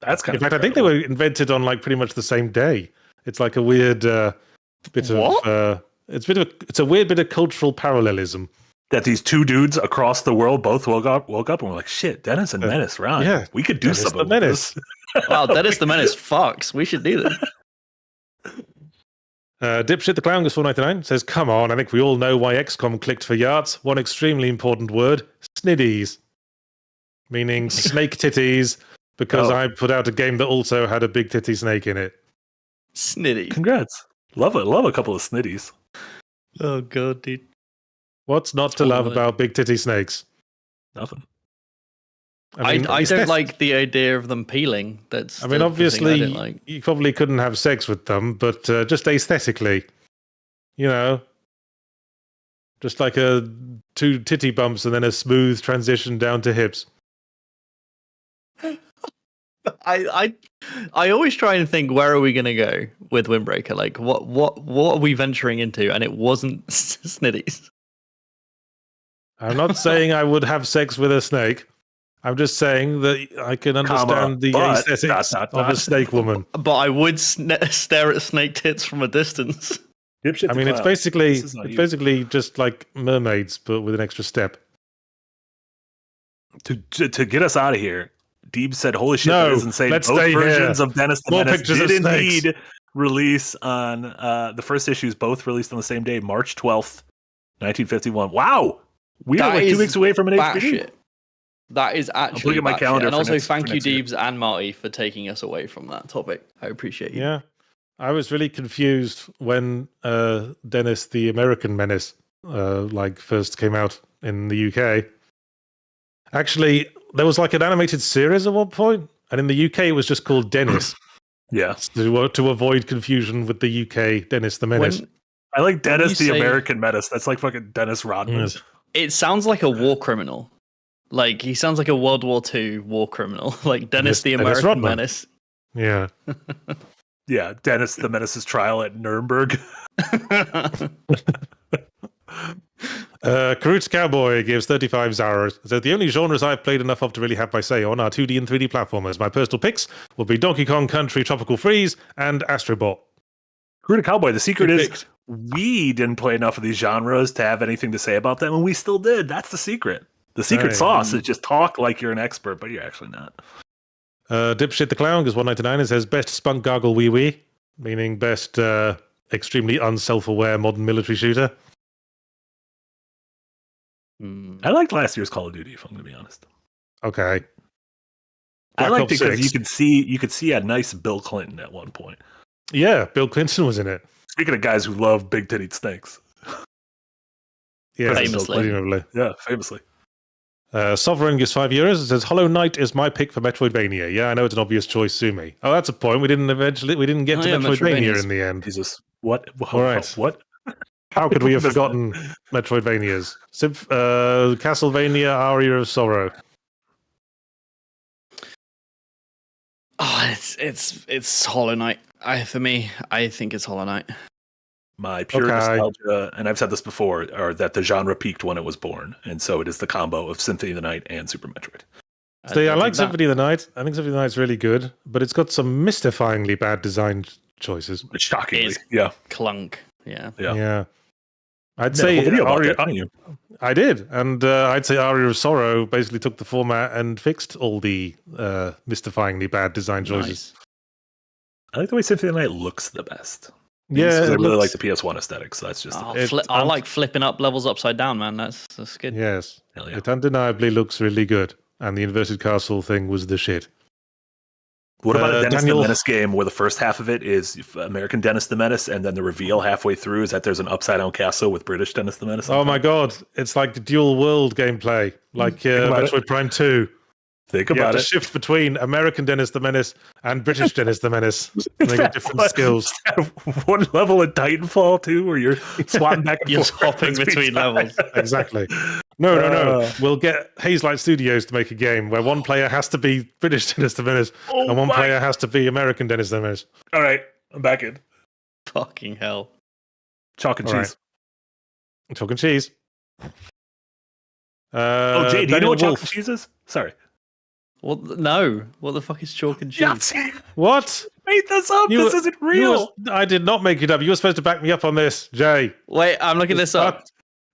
That's kind
of. In fact, I think they were invented on like pretty much the same day. It's like a weird bit of. It's a weird bit of cultural parallelism.
That these two dudes across the world both woke up and were like, "Shit, Dennis and Menace, right?
Yeah,
we could do something."
Menace.
Wow, Dennis the Menace fucks. We should do that.
Dipshit the Clown goes $4.99 says, "Come on, I think we all know why XCOM clicked for Yachts. One extremely important word: sniddies, meaning snake titties." Because I put out a game that also had a big titty snake in it.
Sniddy.
Congrats. Love it. Love a couple of sniddies.
Oh god, dude.
What's not to love about big titty snakes?
Nothing.
I don't like the idea of them peeling.
Obviously, you probably couldn't have sex with them, but just aesthetically, just like two titty bumps and then a smooth transition down to hips.
I always try and think, where are we going to go with Windbreaker? Like, what are we venturing into? And it wasn't sniddies.
I'm not saying I would have sex with a snake. I'm just saying that I can understand the aesthetics of a snake woman.
But I would stare at snake tits from a distance.
It's basically just like mermaids, but with an extra step.
To get us out of here, Deeb said, "Holy shit, that is insane." Both versions of Dennis the Menace did indeed release on the first issues. Both released on the same day, March 12th, 1951. Wow. We are
That
like 2
is
weeks away from an HBD.
batshit. That is actually
looking at my
batshit.
calendar
And
for
also
next-
thank
for
you,
next year.
Deebs and Marty, for taking us away from that topic. I appreciate you.
Yeah. I was really confused when Dennis the American Menace first came out in the UK. Actually, there was like an animated series at one point, and in the UK it was just called Dennis
Yeah.
to avoid confusion with the UK Dennis the Menace.
I like Dennis the
you say-
American Menace. That's like fucking Dennis Rodman.
Yes.
It sounds like a war criminal. Like, he sounds like a World War II war criminal. Like Dennis the
Dennis
American
Rodman.
Menace.
Yeah.
Yeah, Dennis the Menace's trial at Nuremberg.
Karoots Cowboy gives 35 Zaras. So the only genres I've played enough of to really have my say on are 2D and 3D platformers. My personal picks will be Donkey Kong Country, Tropical Freeze, and Astrobot.
Cruda Cowboy, the secret
Good
is
pick.
we didn't play enough of these genres to have anything to say about them, and we still did. That's the secret. The secret
Right.
sauce is just talk like you're an expert, but you're actually not.
Dipshit the Clown gives 199 and says best spunk gargle wee wee, meaning best extremely unself-aware modern military shooter.
I liked last year's Call of Duty, if I'm going to be honest.
Okay.
I
Black
liked
Ops
it because
6.
you could see a nice Bill Clinton at one point.
Yeah, Bill Clinton was in it.
Speaking of guys who love big titted snakes.
Yeah,
Famously.
presumably.
Yeah, famously.
Sovereign gives €5 and says Hollow Knight is my pick for Metroidvania. Yeah, I know it's an obvious choice, sue me. Oh, that's a point. We didn't get to Metroidvania
Metroidvanias.
in the end.
Jesus. What?
All right.
What?
How could we have
Missed that.
forgotten Metroidvanias? Castlevania Aria of Sorrow.
Oh, it's Hollow Knight. For me, I think it's Hollow Knight.
My pure
Okay.
nostalgia, and I've said this before, are that the genre peaked when it was born, and so it is the combo of Symphony of the Night and Super Metroid.
See, I
don't
like
think that-
Symphony of the Night. I think Symphony of the Night's really good, but it's got some mystifyingly bad design choices.
Shockingly,
Is-
yeah.
Clunk. Yeah.
Yeah.
I'd
You made a
say
whole video about
Aria,
that, didn't you?
I did, and I'd say Aria of Sorrow basically took the format and fixed all the mystifyingly bad design choices.
Nice.
I like the way Symphony of the Night looks the best.
Yeah,
Because I
it
really like
looks-
the PS1 aesthetic, so that's just
Oh,
It-
I like flipping up levels upside down, man. That's good.
Yes,
hell yeah.
it undeniably looks really good, and the inverted castle thing was the shit.
What about a Dennis
Daniel-
the Menace game where the first half of it is American Dennis the Menace, and then the reveal halfway through is that there's an upside down castle with British Dennis the Menace? on
Oh my
top?
god, it's like dual world gameplay, like
about
Metroid Prime 2.
Think
You have
about
to
it.
shift between American Dennis the Menace and British Dennis the Menace. And they got different skills.
One level in Titanfall too, where you're swapping back and
You're
forth
hopping between levels.
Exactly. No. We'll get Hazelight Studios to make a game where one player has to be British Dennis the Menace
Oh
and one
my-
player has to be American Dennis the Menace.
All right, I'm back in.
Fucking hell.
Chalk and
All
cheese.
I'm talking cheese.
Oh, Jay, do you know
Daniel
what chalk
Wolf.
and cheese is? Sorry.
No. What the fuck is chalk and cheese?
Yahtzee.
What?
Made this up.
You-
This isn't real.
I did not make it up. You were supposed to back me up on this, Jay.
Wait, I'm looking this up.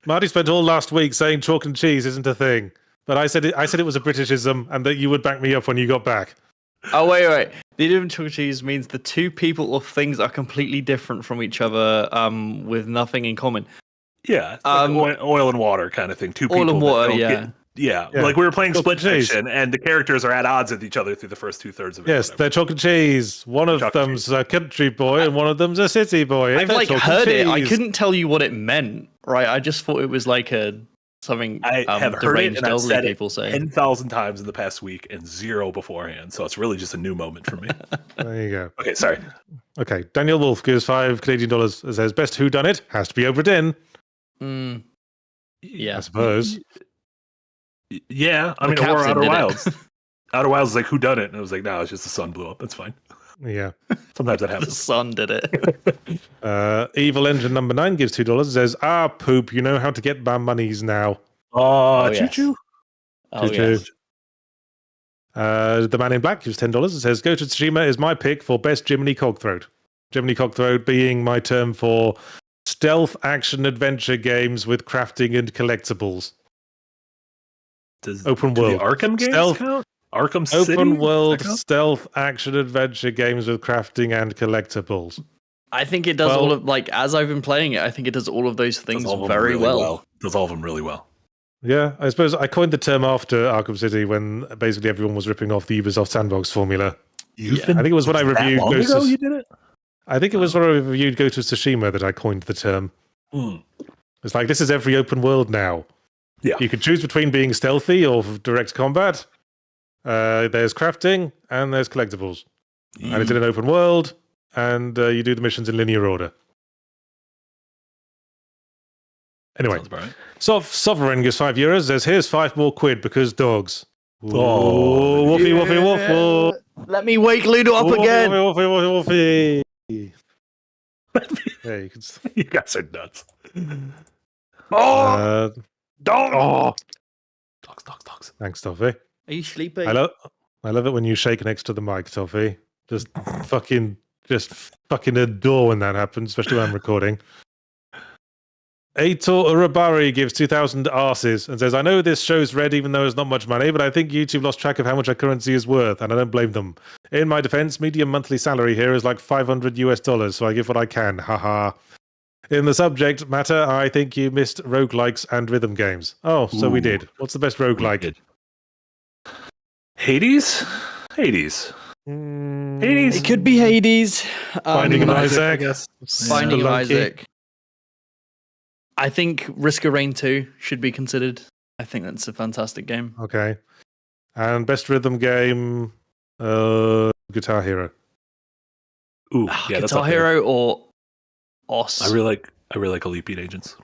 Marty spent all last week saying chalk and cheese isn't a thing. But I said it was a Britishism and that you would back me up when you got back.
Oh, wait. The idiom chalk and cheese means the two people or things are completely different from each other with nothing in common.
Yeah, it's like oil and water kind of thing. Two people.
Oil and
that
water,
don't
yeah.
get- yeah.
Yeah.
Like we were playing
Chalk
Split
and cheese.
Fiction, and the characters are at odds with each other through the first 2/3 of it.
Yes,
whatever.
they're chalk and cheese. One of
Chalk and
them's a country boy and one of them's a city boy.
I've
They're
like
chalk and
heard it. I
cheese.
couldn't tell you what it meant, right? I just thought it was like something
I have heard it
deranged
and I've
elderly
said it
people saying.
10,000 times in the past week and zero beforehand. So it's really just a new moment for me.
There you go.
Okay, sorry.
Okay, Daniel Wolf gives $5 Canadian and says best whodunit has to be Obra Dinn,
Mm, yeah.
I suppose.
Yeah, I
The
mean, or
captain
Outer
did it.
Wilds. Outer Wilds is like, who done it? And I was like, no, it's just the sun blew up. That's fine.
Yeah.
Sometimes that
The
happens.
sun did it.
Evil Engine number 9 gives $2 and says, poop, you know how to get my monies now.
Oh,
yes.
choo-choo.
Oh,
Choo-choo.
yes.
The Man in Black gives $10 and says, Go to Tsushima is my pick for best Jiminy Cogthroat. Jiminy Cogthroat being my term for stealth action adventure games with crafting and collectibles.
Does
Open
do
world.
the Arkham games
Stealth.
count? Arkham City?
Open world
That count?
stealth action adventure games with crafting and collectibles.
I think it does all of as I've been playing it. I think it does all of those things very well.
Does all of them really well.
Yeah, I suppose I coined the term after Arkham City when basically everyone was ripping off the Ubisoft sandbox formula. I think it was when I reviewed
you did it?
I think it was when I reviewed Ghost of Tsushima that I coined the term. It's like, this is every open world now.
Yeah.
You can choose between being stealthy or direct combat. There's crafting and there's collectibles. And it's in an open world, and you do the missions in linear order. Anyway, Sovereign gives €5. Says, here's 5 more quid because dogs. Oh, woofy, woofy, woof.
Let me wake Ludo up again.
Woofy, woofy. Yeah, you can.
You guys are nuts.
Dogs.
Dogs.
Thanks, Toffee.
Are you sleeping?
I love it when you shake next to the mic, Toffee. Just fucking adore when that happens, especially when I'm recording. Aitor Urabari gives 2,000 arses and says, I know this show's red even though it's not much money, but I think YouTube lost track of how much our currency is worth, and I don't blame them. In my defense, median monthly salary here is like $500, so I give what I can. Haha. In the subject matter, I think you missed roguelikes and rhythm games. Oh, so we did. What's the best roguelike?
Hades? Hades.
It could be Hades.
Binding of Isaac, I guess.
Binding of Isaac. I think Risk of Rain 2 should be considered. I think that's a fantastic game.
Okay. And best rhythm game, Guitar Hero.
Ooh, yeah,
Guitar Hero or Os.
I really like Elite Beat Agents.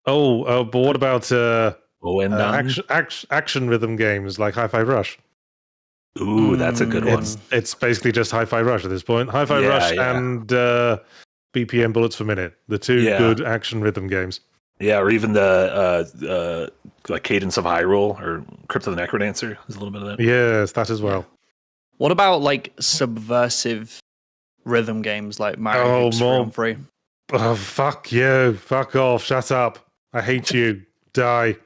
But what about action rhythm games like Hi-Fi Rush?
Ooh, that's a good one.
It's basically just Hi-Fi Rush at this point. Hi-Fi Rush and BPM Bullets per Minute, the two good action rhythm games.
Yeah, or even the like Cadence of Hyrule or Crypt of the Necrodancer is a little bit of that.
Yes, that as well.
What about like subversive rhythm games like Mario Hoops 3 on 3?
Oh, fuck you. Fuck off. Shut up. I hate you. Die.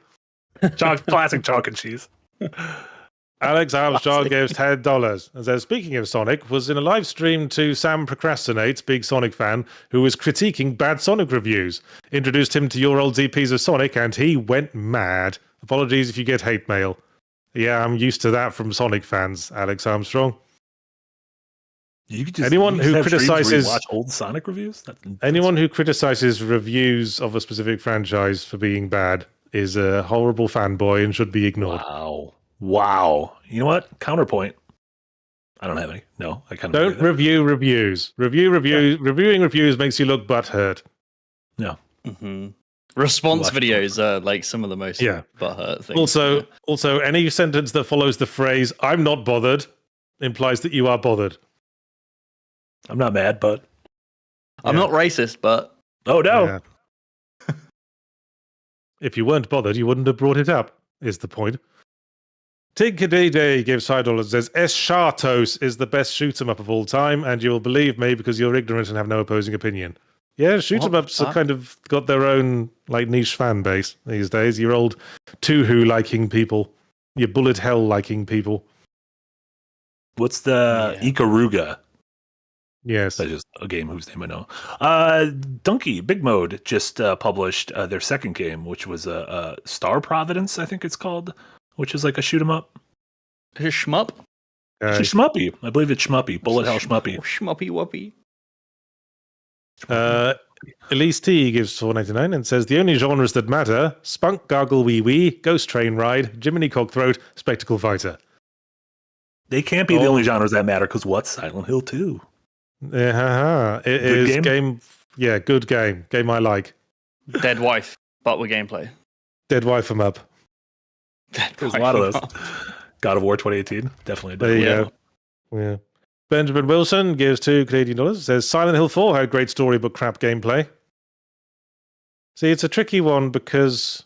Classic chalk and cheese.
Alex Armstrong gives $10 and says, speaking of Sonic, was in a live stream to Sam Procrastinates, big Sonic fan, who was critiquing bad Sonic reviews. Introduced him to your old DPs of Sonic and he went mad. Apologies if you get hate mail. Yeah, I'm used to that from Sonic fans, Alex Armstrong. Anyone who criticizes
watch old Sonic reviews?
Anyone who criticizes reviews of a specific franchise for being bad is a horrible fanboy and should be ignored.
Wow. You know what? Counterpoint. I don't have any. No, I kind of
don't review reviews. Reviewing reviews makes you look butthurt.
No.
Mm-hmm. Response videos are like some of the most butthurt things.
Also, any sentence that follows the phrase "I'm not bothered" implies that you are bothered.
I'm not mad, but
I'm not racist, but
oh no.
Yeah. If you weren't bothered, you wouldn't have brought it up. Is the point? Tinkadee gives $5 and says, Eschatos is the best shoot 'em up of all time, and you'll believe me because you're ignorant and have no opposing opinion. Yeah, shoot 'em ups have kind of got their own like niche fan base these days. Your old Tuhu liking people, your Bullet Hell liking people.
What's the Ikaruga?
Yes.
That's just a game whose name I know. Donkey Big Mode just published their second game, which was Star Providence, I think it's called, which is like a shoot 'em up.
Is it shmup?
It's Shmuppy. I believe it's Shmuppy. Bullet Hell Shmuppy.
Shmuppy Wuppy.
Elise T gives $4.99 and says the only genres that matter: Spunk, Gargle, Wee Wee, Ghost Train Ride, Jiminy Cockthroat, Spectacle Fighter.
They can't be the only genres that matter because what's Silent Hill 2?
It is game. Yeah, good game. Game I like.
Dead Wife, but with gameplay.
Dead Wife 'em up.
There's a lot of those. God of War 2018, definitely.
There you go. Yeah. Benjamin Wilson gives $2 says Silent Hill 4 had great story but crap gameplay. See, it's a tricky one because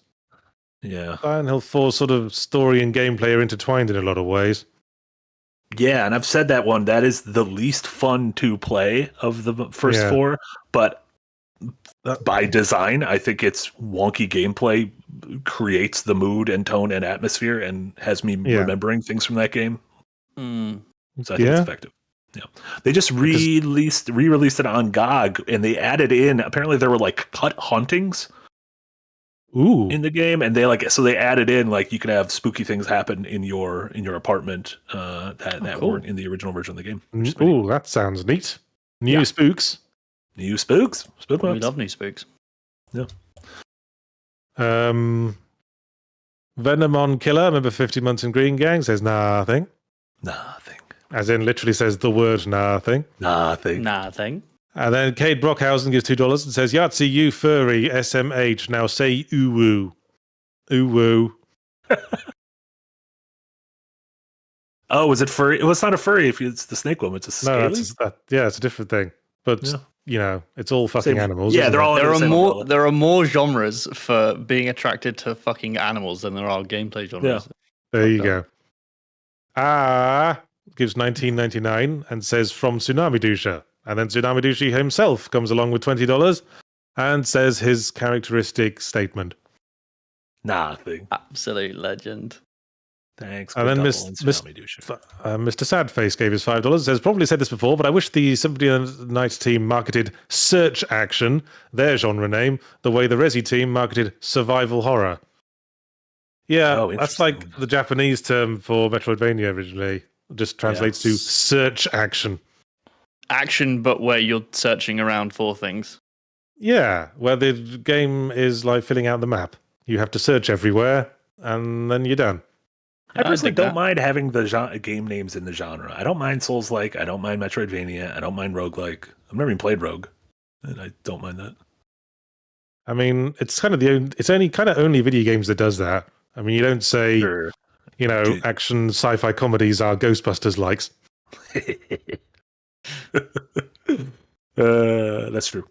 Silent Hill 4 sort of story and gameplay are intertwined in a lot of ways.
Yeah, and I've said that one. That is the least fun to play of the first four, but by design, I think its wonky gameplay creates the mood and tone and atmosphere and has me remembering things from that game. So I think it's effective. Yeah, they just re-released it on GOG, and they added in. Apparently, there were like cut hauntings in the game, and they added in like you could have spooky things happen in your apartment that
cool.
weren't in the original version of the game.
Ooh, that sounds neat. New spooks.
New spooks. Spook
We
maps.
love new spooks.
Yeah.
Venom on Killer, remember 50 Months in Green Gang, says nothing.
Nothing.
As in, literally says the word nothing.
Nothing.
Nothing.
And then Cade Brockhausen gives $2 and says, Yahtzee, you furry, SMH, now say ooh-woo. Ooh-woo.
Oh, was it furry? Well, it's not a furry if it's the snake woman. It's a scaly?
No, it's a different thing. But, it's all fucking animals.
Yeah, they're all
There are more genres for being attracted to fucking animals than there are gameplay genres.
Yeah.
There you go. Gives $19.99 and says from Tsunami Dusha. And then Tsunami Dusha himself comes along with $20 and says his characteristic statement.
Nothing.
Absolute legend.
Thanks.
And then Mr. Sadface gave his $5. Says, probably said this before, but I wish the Symphony of the Night team marketed Search Action, their genre name, the way the Resi team marketed Survival Horror. Yeah, that's like the Japanese term for Metroidvania originally. Just translates to Search Action.
Action, but where you're searching around for things.
Yeah, where the game is like filling out the map. You have to search everywhere, and then you're done.
I personally don't mind having the game names in the genre. I don't mind Souls-like. I don't mind Metroidvania. I don't mind roguelike. I've never even played Rogue, and I don't mind that.
I mean, it's kind of only video games that does that. I mean, you don't say, action sci-fi comedies are Ghostbusters likes.
That's true.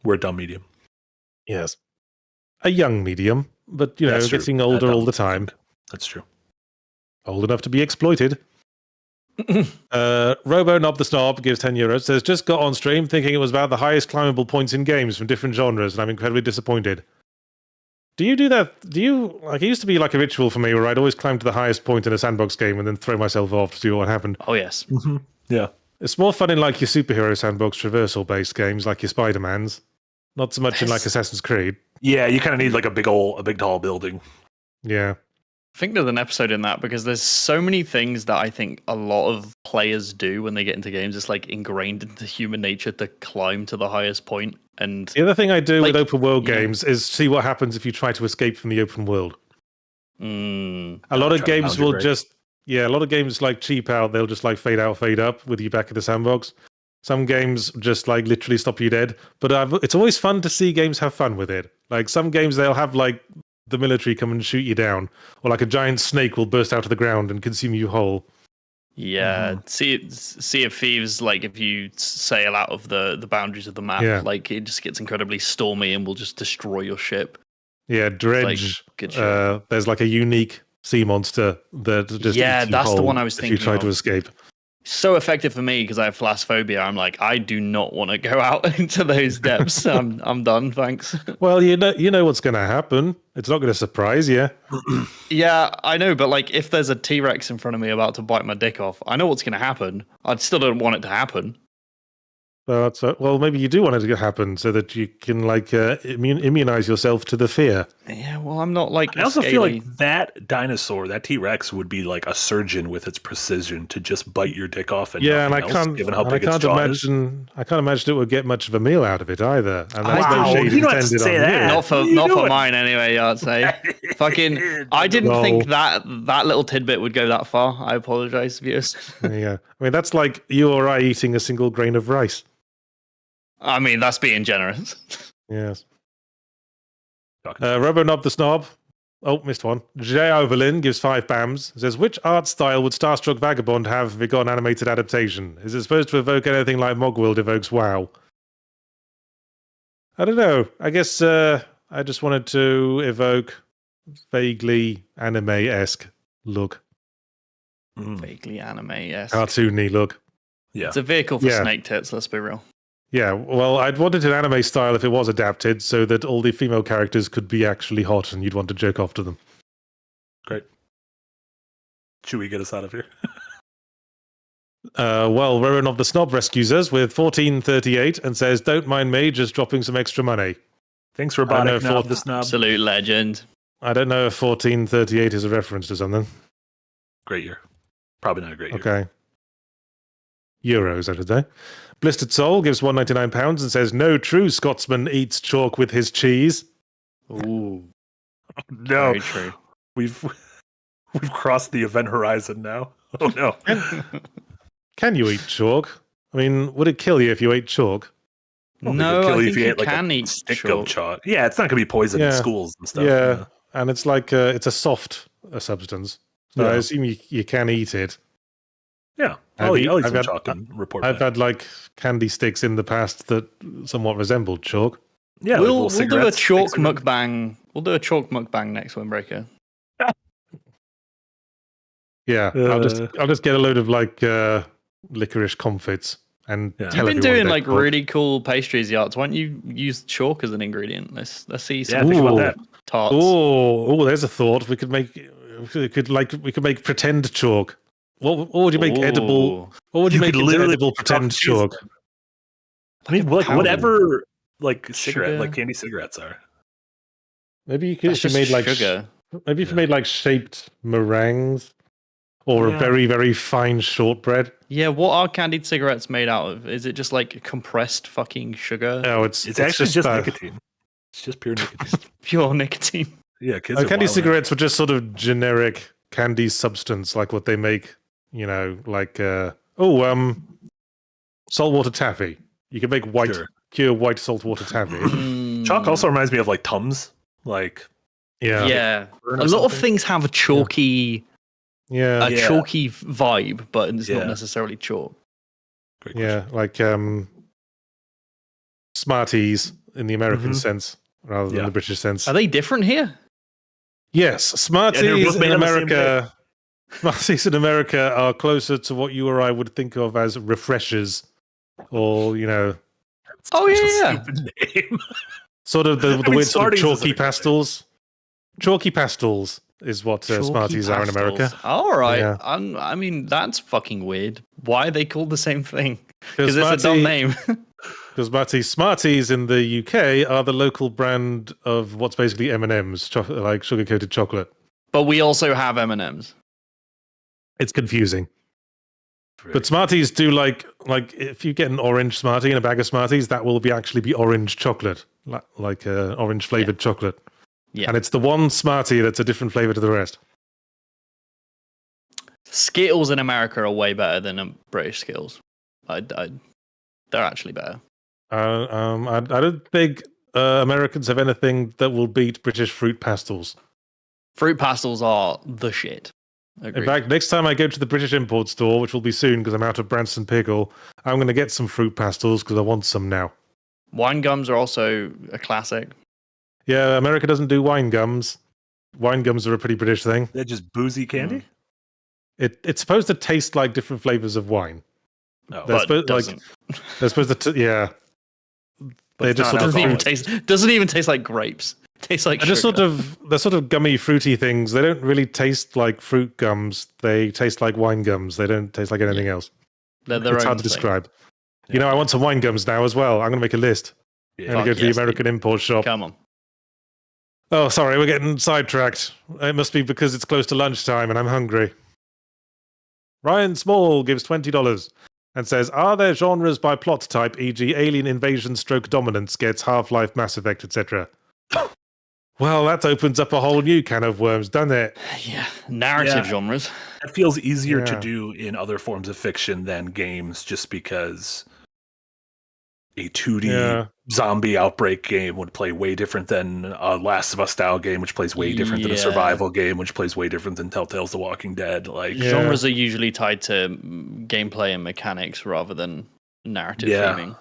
We're a dumb medium.
Yes, a young medium, but getting older all the time.
That's true.
Old enough to be exploited. Robo Knob the Snob gives €10. Says, just got on stream thinking it was about the highest climbable points in games from different genres, and I'm incredibly disappointed. Do you do that? Do you, it used to be like a ritual for me where I'd always climb to the highest point in a sandbox game and then throw myself off to see what happened.
Oh, yes.
Mm-hmm. Yeah.
It's more fun in like your superhero sandbox traversal-based games like your Spider-Mans. Not so much in like Assassin's Creed.
Yeah, you kind of need like a big tall building.
Yeah.
I think there's an episode in that because there's so many things that I think a lot of players do when they get into games. It's like ingrained into human nature to climb to the highest point. And
the other thing I do with open world games is see what happens if you try to escape from the open world. A lot of games will a lot of games like cheap out. They'll just like fade out, fade up with you back in the sandbox. Some games just like literally stop you dead. But it's always fun to see games have fun with it. Like some games they'll have like the military come and shoot you down, or like a giant snake will burst out of the ground and consume you whole.
Yeah, Sea of Thieves, like if you sail out of the boundaries of the map, like it just gets incredibly stormy and will just destroy your ship.
Yeah, Dredge. There's like a unique sea monster that just
that's the one I was thinking.
If you try to escape.
So effective for me because I have thalassophobia. I'm like, I do not want to go out into those depths. I'm done, thanks.
Well, you know what's going to happen. It's not going to surprise you.
Yeah, I know, but like if there's a T-Rex in front of me about to bite my dick off, I know what's going to happen. I still don't want it to happen.
Well, maybe you do want it to happen so that you can like immunize yourself to the fear.
Yeah, well, I'm not like.
I also feel like that dinosaur, that T-Rex, would be like a surgeon with its precision to just bite your dick off. And I can't
imagine it would get much of a meal out of it either. And that's
no shade
intended
on say that.
Not for mine anyway. I'd say. Fucking, I didn't think that little tidbit would go that far. I apologize, viewers.
Yeah, I mean that's like you or I eating a single grain of rice.
I mean, that's being generous.
Yes. Robonob the Snob. Oh, missed one. J. Overlin gives 5 BAMs. Says, which art style would Starstruck Vagabond have if it got an animated adaptation? Is it supposed to evoke anything like Mogworld evokes WoW? I don't know. I guess I just wanted to evoke vaguely anime-esque look.
Vaguely anime-esque.
Cartoony look.
Yeah. It's a vehicle for snake tits, let's be real.
Yeah, well, I'd wanted an anime style if it was adapted so that all the female characters could be actually hot and you'd want to jerk off to them.
Great. Should we get us out of here?
Well, Rowan of the Snob rescues us with 1438 and says, "Don't mind me, just dropping some extra money."
Thanks, Robotic
know,
Knob the Snob.
Absolute legend.
I don't know if 1438 is a reference to something.
Great year. Probably not a great year.
Okay. Euros, I should say. Blistered Soul gives £199 and says, "No true Scotsman eats chalk with his cheese."
Ooh,
No,
very true.
we've crossed the event horizon now. Oh no.
Can you eat chalk? I mean, would it kill you if you ate chalk?
No, I think you can eat
stick
chalk.
of chalk. Yeah, it's not gonna be poison in
Yeah.
schools and stuff.
Yeah, and it's like it's a soft substance. So I
Yeah.
assume you can eat it.
Yeah.
I've
I'll eat
I've
some
had-
chalk and report
I've
back.
had like candy sticks in the past that somewhat resembled chalk.
Yeah,
We'll
like
do a chalk
sticks around.
mukbang. We'll do a chalk mukbang next Windbreaker.
Yeah, I'll just get a load of like licorice comfits and
Yeah.
tell
You've been
everyone
doing
they're
like
chalk.
really cool pastries, Yachts. Why don't you use chalk as an ingredient? Let's see
Yeah,
some
think about
Ooh.
that.
tarts.
Oh, there's a thought. We could make pretend chalk. What would you make edible?
Ooh.
What would you,
You
make
could
into
literally
edible
chalk
pretend
cheese
chalk?
I mean, like
powder.
whatever, like cigarette,
Sugar.
like candy cigarettes are.
Maybe you could
That's
if you
just
made like
sugar.
maybe if you
Yeah.
made like shaped meringues or a
Yeah.
very very fine shortbread.
Yeah, what are candied cigarettes made out of? Is it just like compressed fucking sugar?
No, it's
It's just
uh,
nicotine. It's just pure nicotine.
Pure nicotine.
Yeah, kids. are
candy
wilding.
cigarettes were just sort of generic candy substance, like what they make. You know, like saltwater taffy. You can make
Sure.
pure white saltwater taffy.
Chalk also reminds me of like Tums. Like
Yeah,
Yeah.
burn
A
or
lot of
something.
things have a chalky
yeah,
Yeah.
chalky vibe, but it's
Yeah.
not necessarily chalk.
Great question.
yeah, like Smarties in the American
Mhm.
sense rather than
Yeah.
the British sense.
Are they different here?
Yes, Smarties
both made
in
on the same
America. Smarties in America are closer to what you or I would think of as refreshers, or
Oh
Such a
yeah.
stupid name.
sort of the
mean,
weird sort of
Smarties isn't
chalky
a good name.
pastels. Chalky pastels is what Smarties are in America.
All right.
Yeah.
I mean, that's fucking weird. Why are they called the same thing?
Because
Because it's a dumb name.
Smarties in the UK are the local brand of what's basically M&M's, like sugar-coated chocolate.
But we also have M&Ms.
It's confusing. But Smarties do like if you get an orange Smartie in a bag of Smarties, that will actually be orange chocolate, like orange flavored chocolate.
Yeah.
And it's the one Smartie that's a different flavor to the rest.
Skittles in America are way better than British Skittles. They're actually better.
I don't think Americans have anything that will beat British fruit pastels.
Fruit pastels are the shit. Agreed.
In fact, next time I go to the British import store, which will be soon because I'm out of Branston Pickle, I'm going to get some fruit pastels because I want some now.
Wine gums are also a classic.
Yeah, America doesn't do wine gums. Wine gums are a pretty British thing.
They're just boozy candy.
It's supposed to taste like different flavors of wine.
No,
They're
But
supposed
doesn't.
they're supposed to yeah. They're
it's
just
not
sort of
Doesn't even
fruit.
doesn't even taste like grapes. Tastes like
They're just
sugar.
they're sort of gummy, fruity things. They don't really taste like fruit gums. They taste like wine gums. They don't taste like anything else.
They're their
It's
own
hard to
thing.
describe. You know, I want some wine gums now as well. I'm going to make a list.
Yeah.
I'm going to go
Fuck
to the
yes,
American import shop.
Come on.
Oh, sorry, we're getting sidetracked. It must be because it's close to lunchtime and I'm hungry. Ryan Small gives $20 and says, "Are there genres by plot type, e.g., alien invasion, stroke dominance, gets Half-Life, Mass Effect, etc.?" Well, that opens up a whole new can of worms, doesn't it?
Yeah. Narrative
Yeah.
genres.
It feels easier to
Yeah.
do in other forms of fiction than games, just because a 2D
Yeah.
zombie outbreak game would play way different than a Last of Us style game, which plays way different than a
Yeah.
survival game, which plays way different than Telltale's The Walking Dead. Like,
Yeah.
Genres are usually tied to gameplay and mechanics rather than narrative
Yeah.
theming.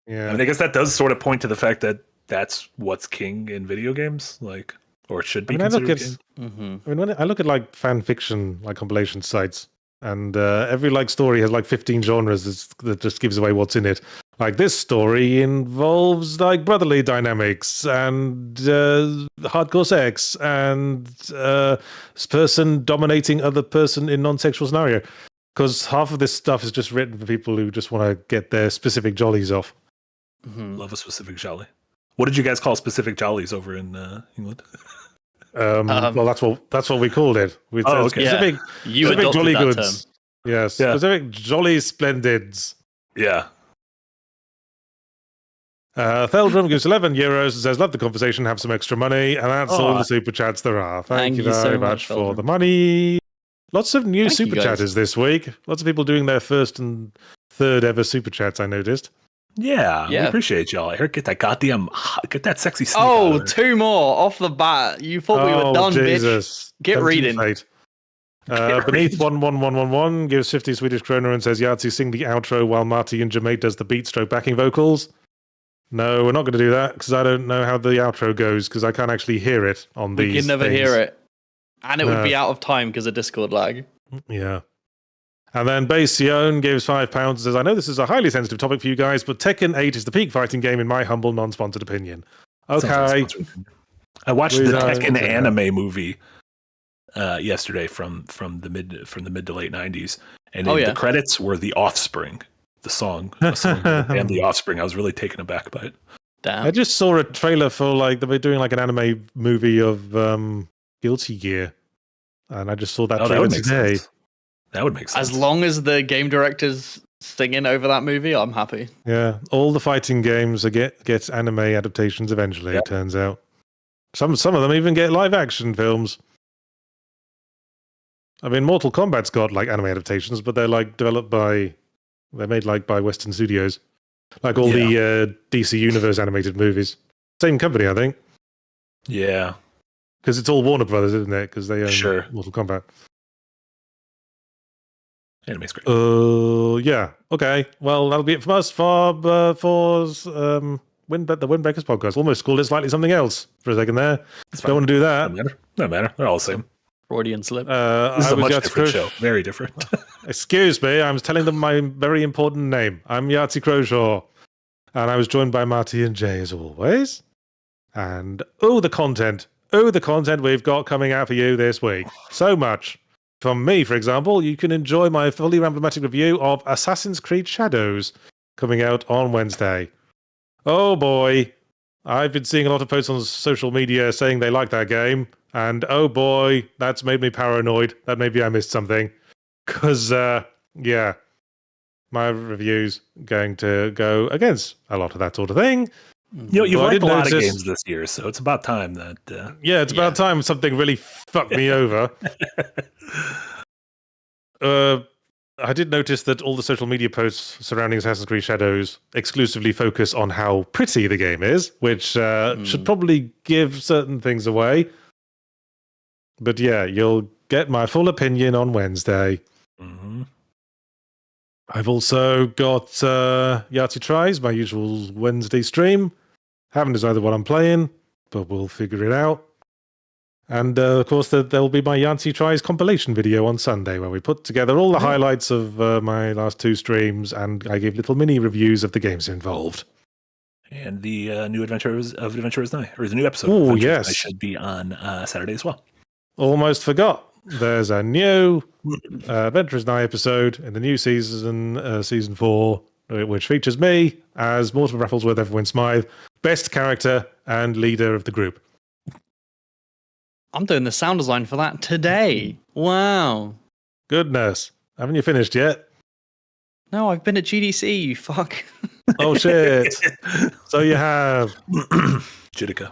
Yeah.
I mean, I guess that does sort of point to the fact that that's what's king in video games, like, or it should be
I mean, I look
considered
at
king.
Mm-hmm.
I mean, when I look at like fan fiction, like compilation sites, and every like story has like 15 genres that just gives away what's in it. Like this story involves like brotherly dynamics and hardcore sex and person dominating other person in non-sexual scenario. because half of this stuff is just written for people who just want to get their specific jollies off.
Love a specific jolly. What did you guys call specific jollies over in England?
Well, that's what we called it. We said specific,
You
specific
adopted
jolly
that
goods.
term.
Yes,
Yeah.
specific jolly splendids.
Yeah.
Theldrum gives €11 and says, "Love the conversation. Have some extra money," and that's all the super chats there are. Thank you
you
very
so
much
much,
for
Theldrum.
the money. Lots of new
Thank you,
super
guys.
chatters this week. Lots of people doing their first and third ever super chats. I noticed.
Yeah. We
Yeah.
appreciate y'all. Eric, get that sexy sneak out
Oh,
of there.
2 more off the bat. You thought we were done, bitch.
Jesus.
Get
Tempting
reading.
fate. Beneath 11111 gives 50 Swedish kroner and says, "Yahtzee, sing the outro while Marty and Jermaine does the beat stroke backing vocals." No, we're not going to do that because I don't know how the outro goes because I can't actually hear it on these.
We can never
things.
hear it. And it would
No.
be out of time because of Discord lag.
Yeah. And then Basion gives £5 and says, "I know this is a highly sensitive topic for you guys, but Tekken 8 is the peak fighting game in my humble, non-sponsored opinion."
Sounds like
Okay.
sponsored. I watched
We
the
don't
Tekken
do that.
anime movie yesterday from the mid to late 90s, and
Oh,
in
yeah.
the credits were The Offspring, the song and The Offspring. I was really taken aback by it.
Damn.
I just saw a trailer for they were doing an anime movie of Guilty Gear, and I just saw that
Oh, that
trailer
would make
today.
sense. That would make sense.
As long as the game director's singing over that movie, I'm happy.
Yeah, all the fighting games get anime adaptations eventually.
Yep.
It turns out some of them even get live action films. I mean, Mortal Kombat's got anime adaptations, but they're made by Western studios, like all the DC Universe animated movies. Same company, I think,
Yeah.
because it's all Warner Brothers, isn't it? Because they own
Sure.
Mortal Kombat.
Anime's great.
Yeah. Okay. Well, that'll be it from us for the Windbreakers podcast. Almost called it slightly something else for a second there.
It's
Don't want to do that.
Doesn't matter. They're all the same.
Freudian slip.
This is a much different show. Very different.
Excuse me, I'm telling them my very important name. I'm Yahtzee Croshaw. And I was joined by Marty and Jay as always. And the content we've got coming out for you this week. So much. From me, for example, you can enjoy my fully rambematic review of Assassin's Creed Shadows coming out on Wednesday. Oh boy, I've been seeing a lot of posts on social media saying they like that game. And oh boy, that's made me paranoid that maybe I missed something. Because, my review's going to go against a lot of that sort of thing.
You've
Well, I
liked a
did
lot of
notice-
games this year, so it's about time that...
It's about time something really fucked me over. I did notice that all the social media posts surrounding Assassin's Creed Shadows exclusively focus on how pretty the game is, which should probably give certain things away. But yeah, you'll get my full opinion on Wednesday.
Mm-hmm.
I've also got Yahtzee Tries, my usual Wednesday stream. Haven't decided what I'm playing, but we'll figure it out. And of course, there'll be my Yahtzee Tries compilation video on Sunday, where we put together all the highlights of my last 2 streams, and I give little mini reviews of the games involved.
And the new Adventures of Adventurers Night, or the new episode
Oh,
of Adventures
yes.
Night should be on Saturday as well.
Almost forgot. There's a new Adventurers Night episode in the new season, season 4, which features me as Mortimer Rafflesworth Everwin Smythe, best character and leader of the group.
I'm doing the sound design for that today. Wow.
Goodness. Haven't you finished yet?
No, I've been at GDC, you fuck.
Oh, shit. So you have.
Judica.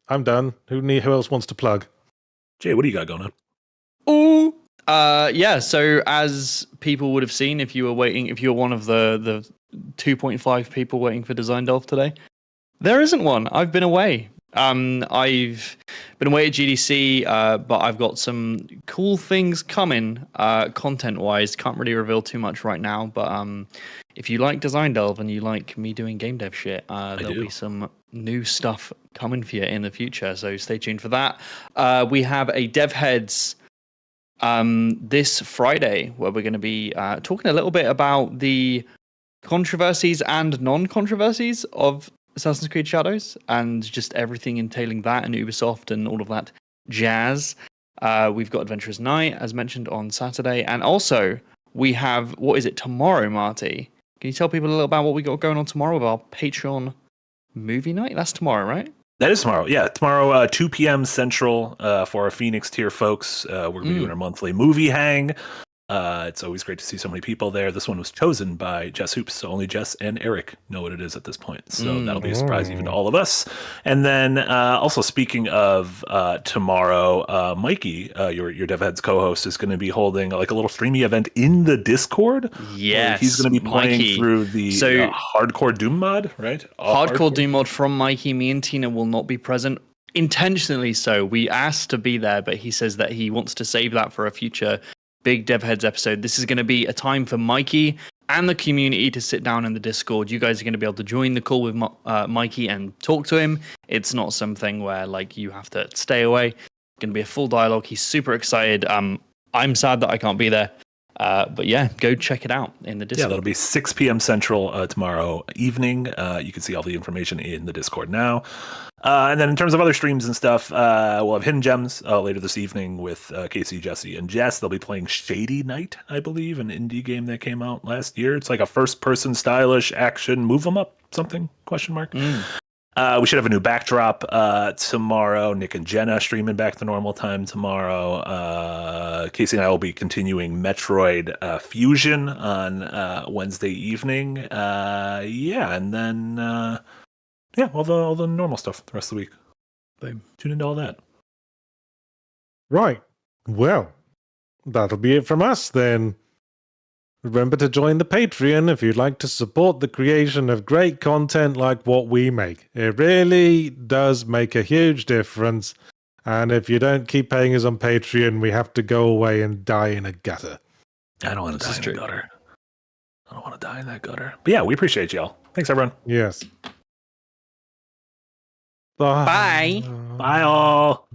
I'm done. Who else wants to plug?
Jay, what do you got going on?
Ooh. So as people would have seen if you were one of the 2.5 people waiting for Design Delve today, there isn't one. I've been away. I've been away at GDC, but I've got some cool things coming, content-wise. Can't really reveal too much right now, but if you like Design Delve and you like me doing game dev shit, there'll be some new stuff coming for you in the future, so stay tuned for that. We have a Dev Heads this Friday where we're going to be talking a little bit about the controversies and non-controversies of Assassin's Creed Shadows and just everything entailing that and Ubisoft and all of that jazz. We've got Adventurers Night, as mentioned, on Saturday. And also, we have, what is it, tomorrow, Marty? Can you tell people a little about what we got going on tomorrow with our Patreon movie night? That's tomorrow, right?
That is tomorrow. Yeah, tomorrow, 2 p.m. Central for our Phoenix tier folks. We're going to be doing our monthly movie hang. It's always great to see so many people there. This one was chosen by Jess Hoops, so only Jess and Eric know what it is at this point. So that'll be a surprise even to all of us. And then also speaking of tomorrow, Mikey, your DevHeads co-host, is going to be holding like a little streamy event in the Discord.
Yes,
he's going to be playing
Mikey.
through the hardcore Doom mod, right?
Hardcore Doom mod from Mikey. Me and Tina will not be present. Intentionally so. We asked to be there, but he says that he wants to save that for a future big DevHeads episode. This is going to be a time for Mikey and the community to sit down in the Discord. You guys are going to be able to join the call with Mikey and talk to him. It's not something where like you have to stay away. It's going to be a full dialogue. He's super excited. I'm sad that I can't be there. But yeah, go check it out in the Discord.
Yeah, that'll be 6 p.m. Central tomorrow evening. You can see all the information in the Discord now. And then in terms of other streams and stuff, we'll have Hidden Gems later this evening with Casey, Jesse, and Jess. They'll be playing Shady Knight, I believe, an indie game that came out last year. It's like a first-person stylish action move 'em up something, question mark. We should have a new backdrop tomorrow. Nick and Jenna streaming back to normal time tomorrow. Casey and I will be continuing Metroid Fusion on Wednesday evening. And then all the normal stuff the rest of the week.
Boom.
Tune into all that.
Right. Well, that'll be it from us then. Remember to join the Patreon if you'd like to support the creation of great content like what we make. It really does make a huge difference. And if you don't keep paying us on Patreon, we have to go away and die in a gutter.
I don't want to die in a gutter. I don't want to die in that gutter. But yeah, we appreciate y'all. Thanks, everyone.
Yes. Bye.
Bye.
Bye, all.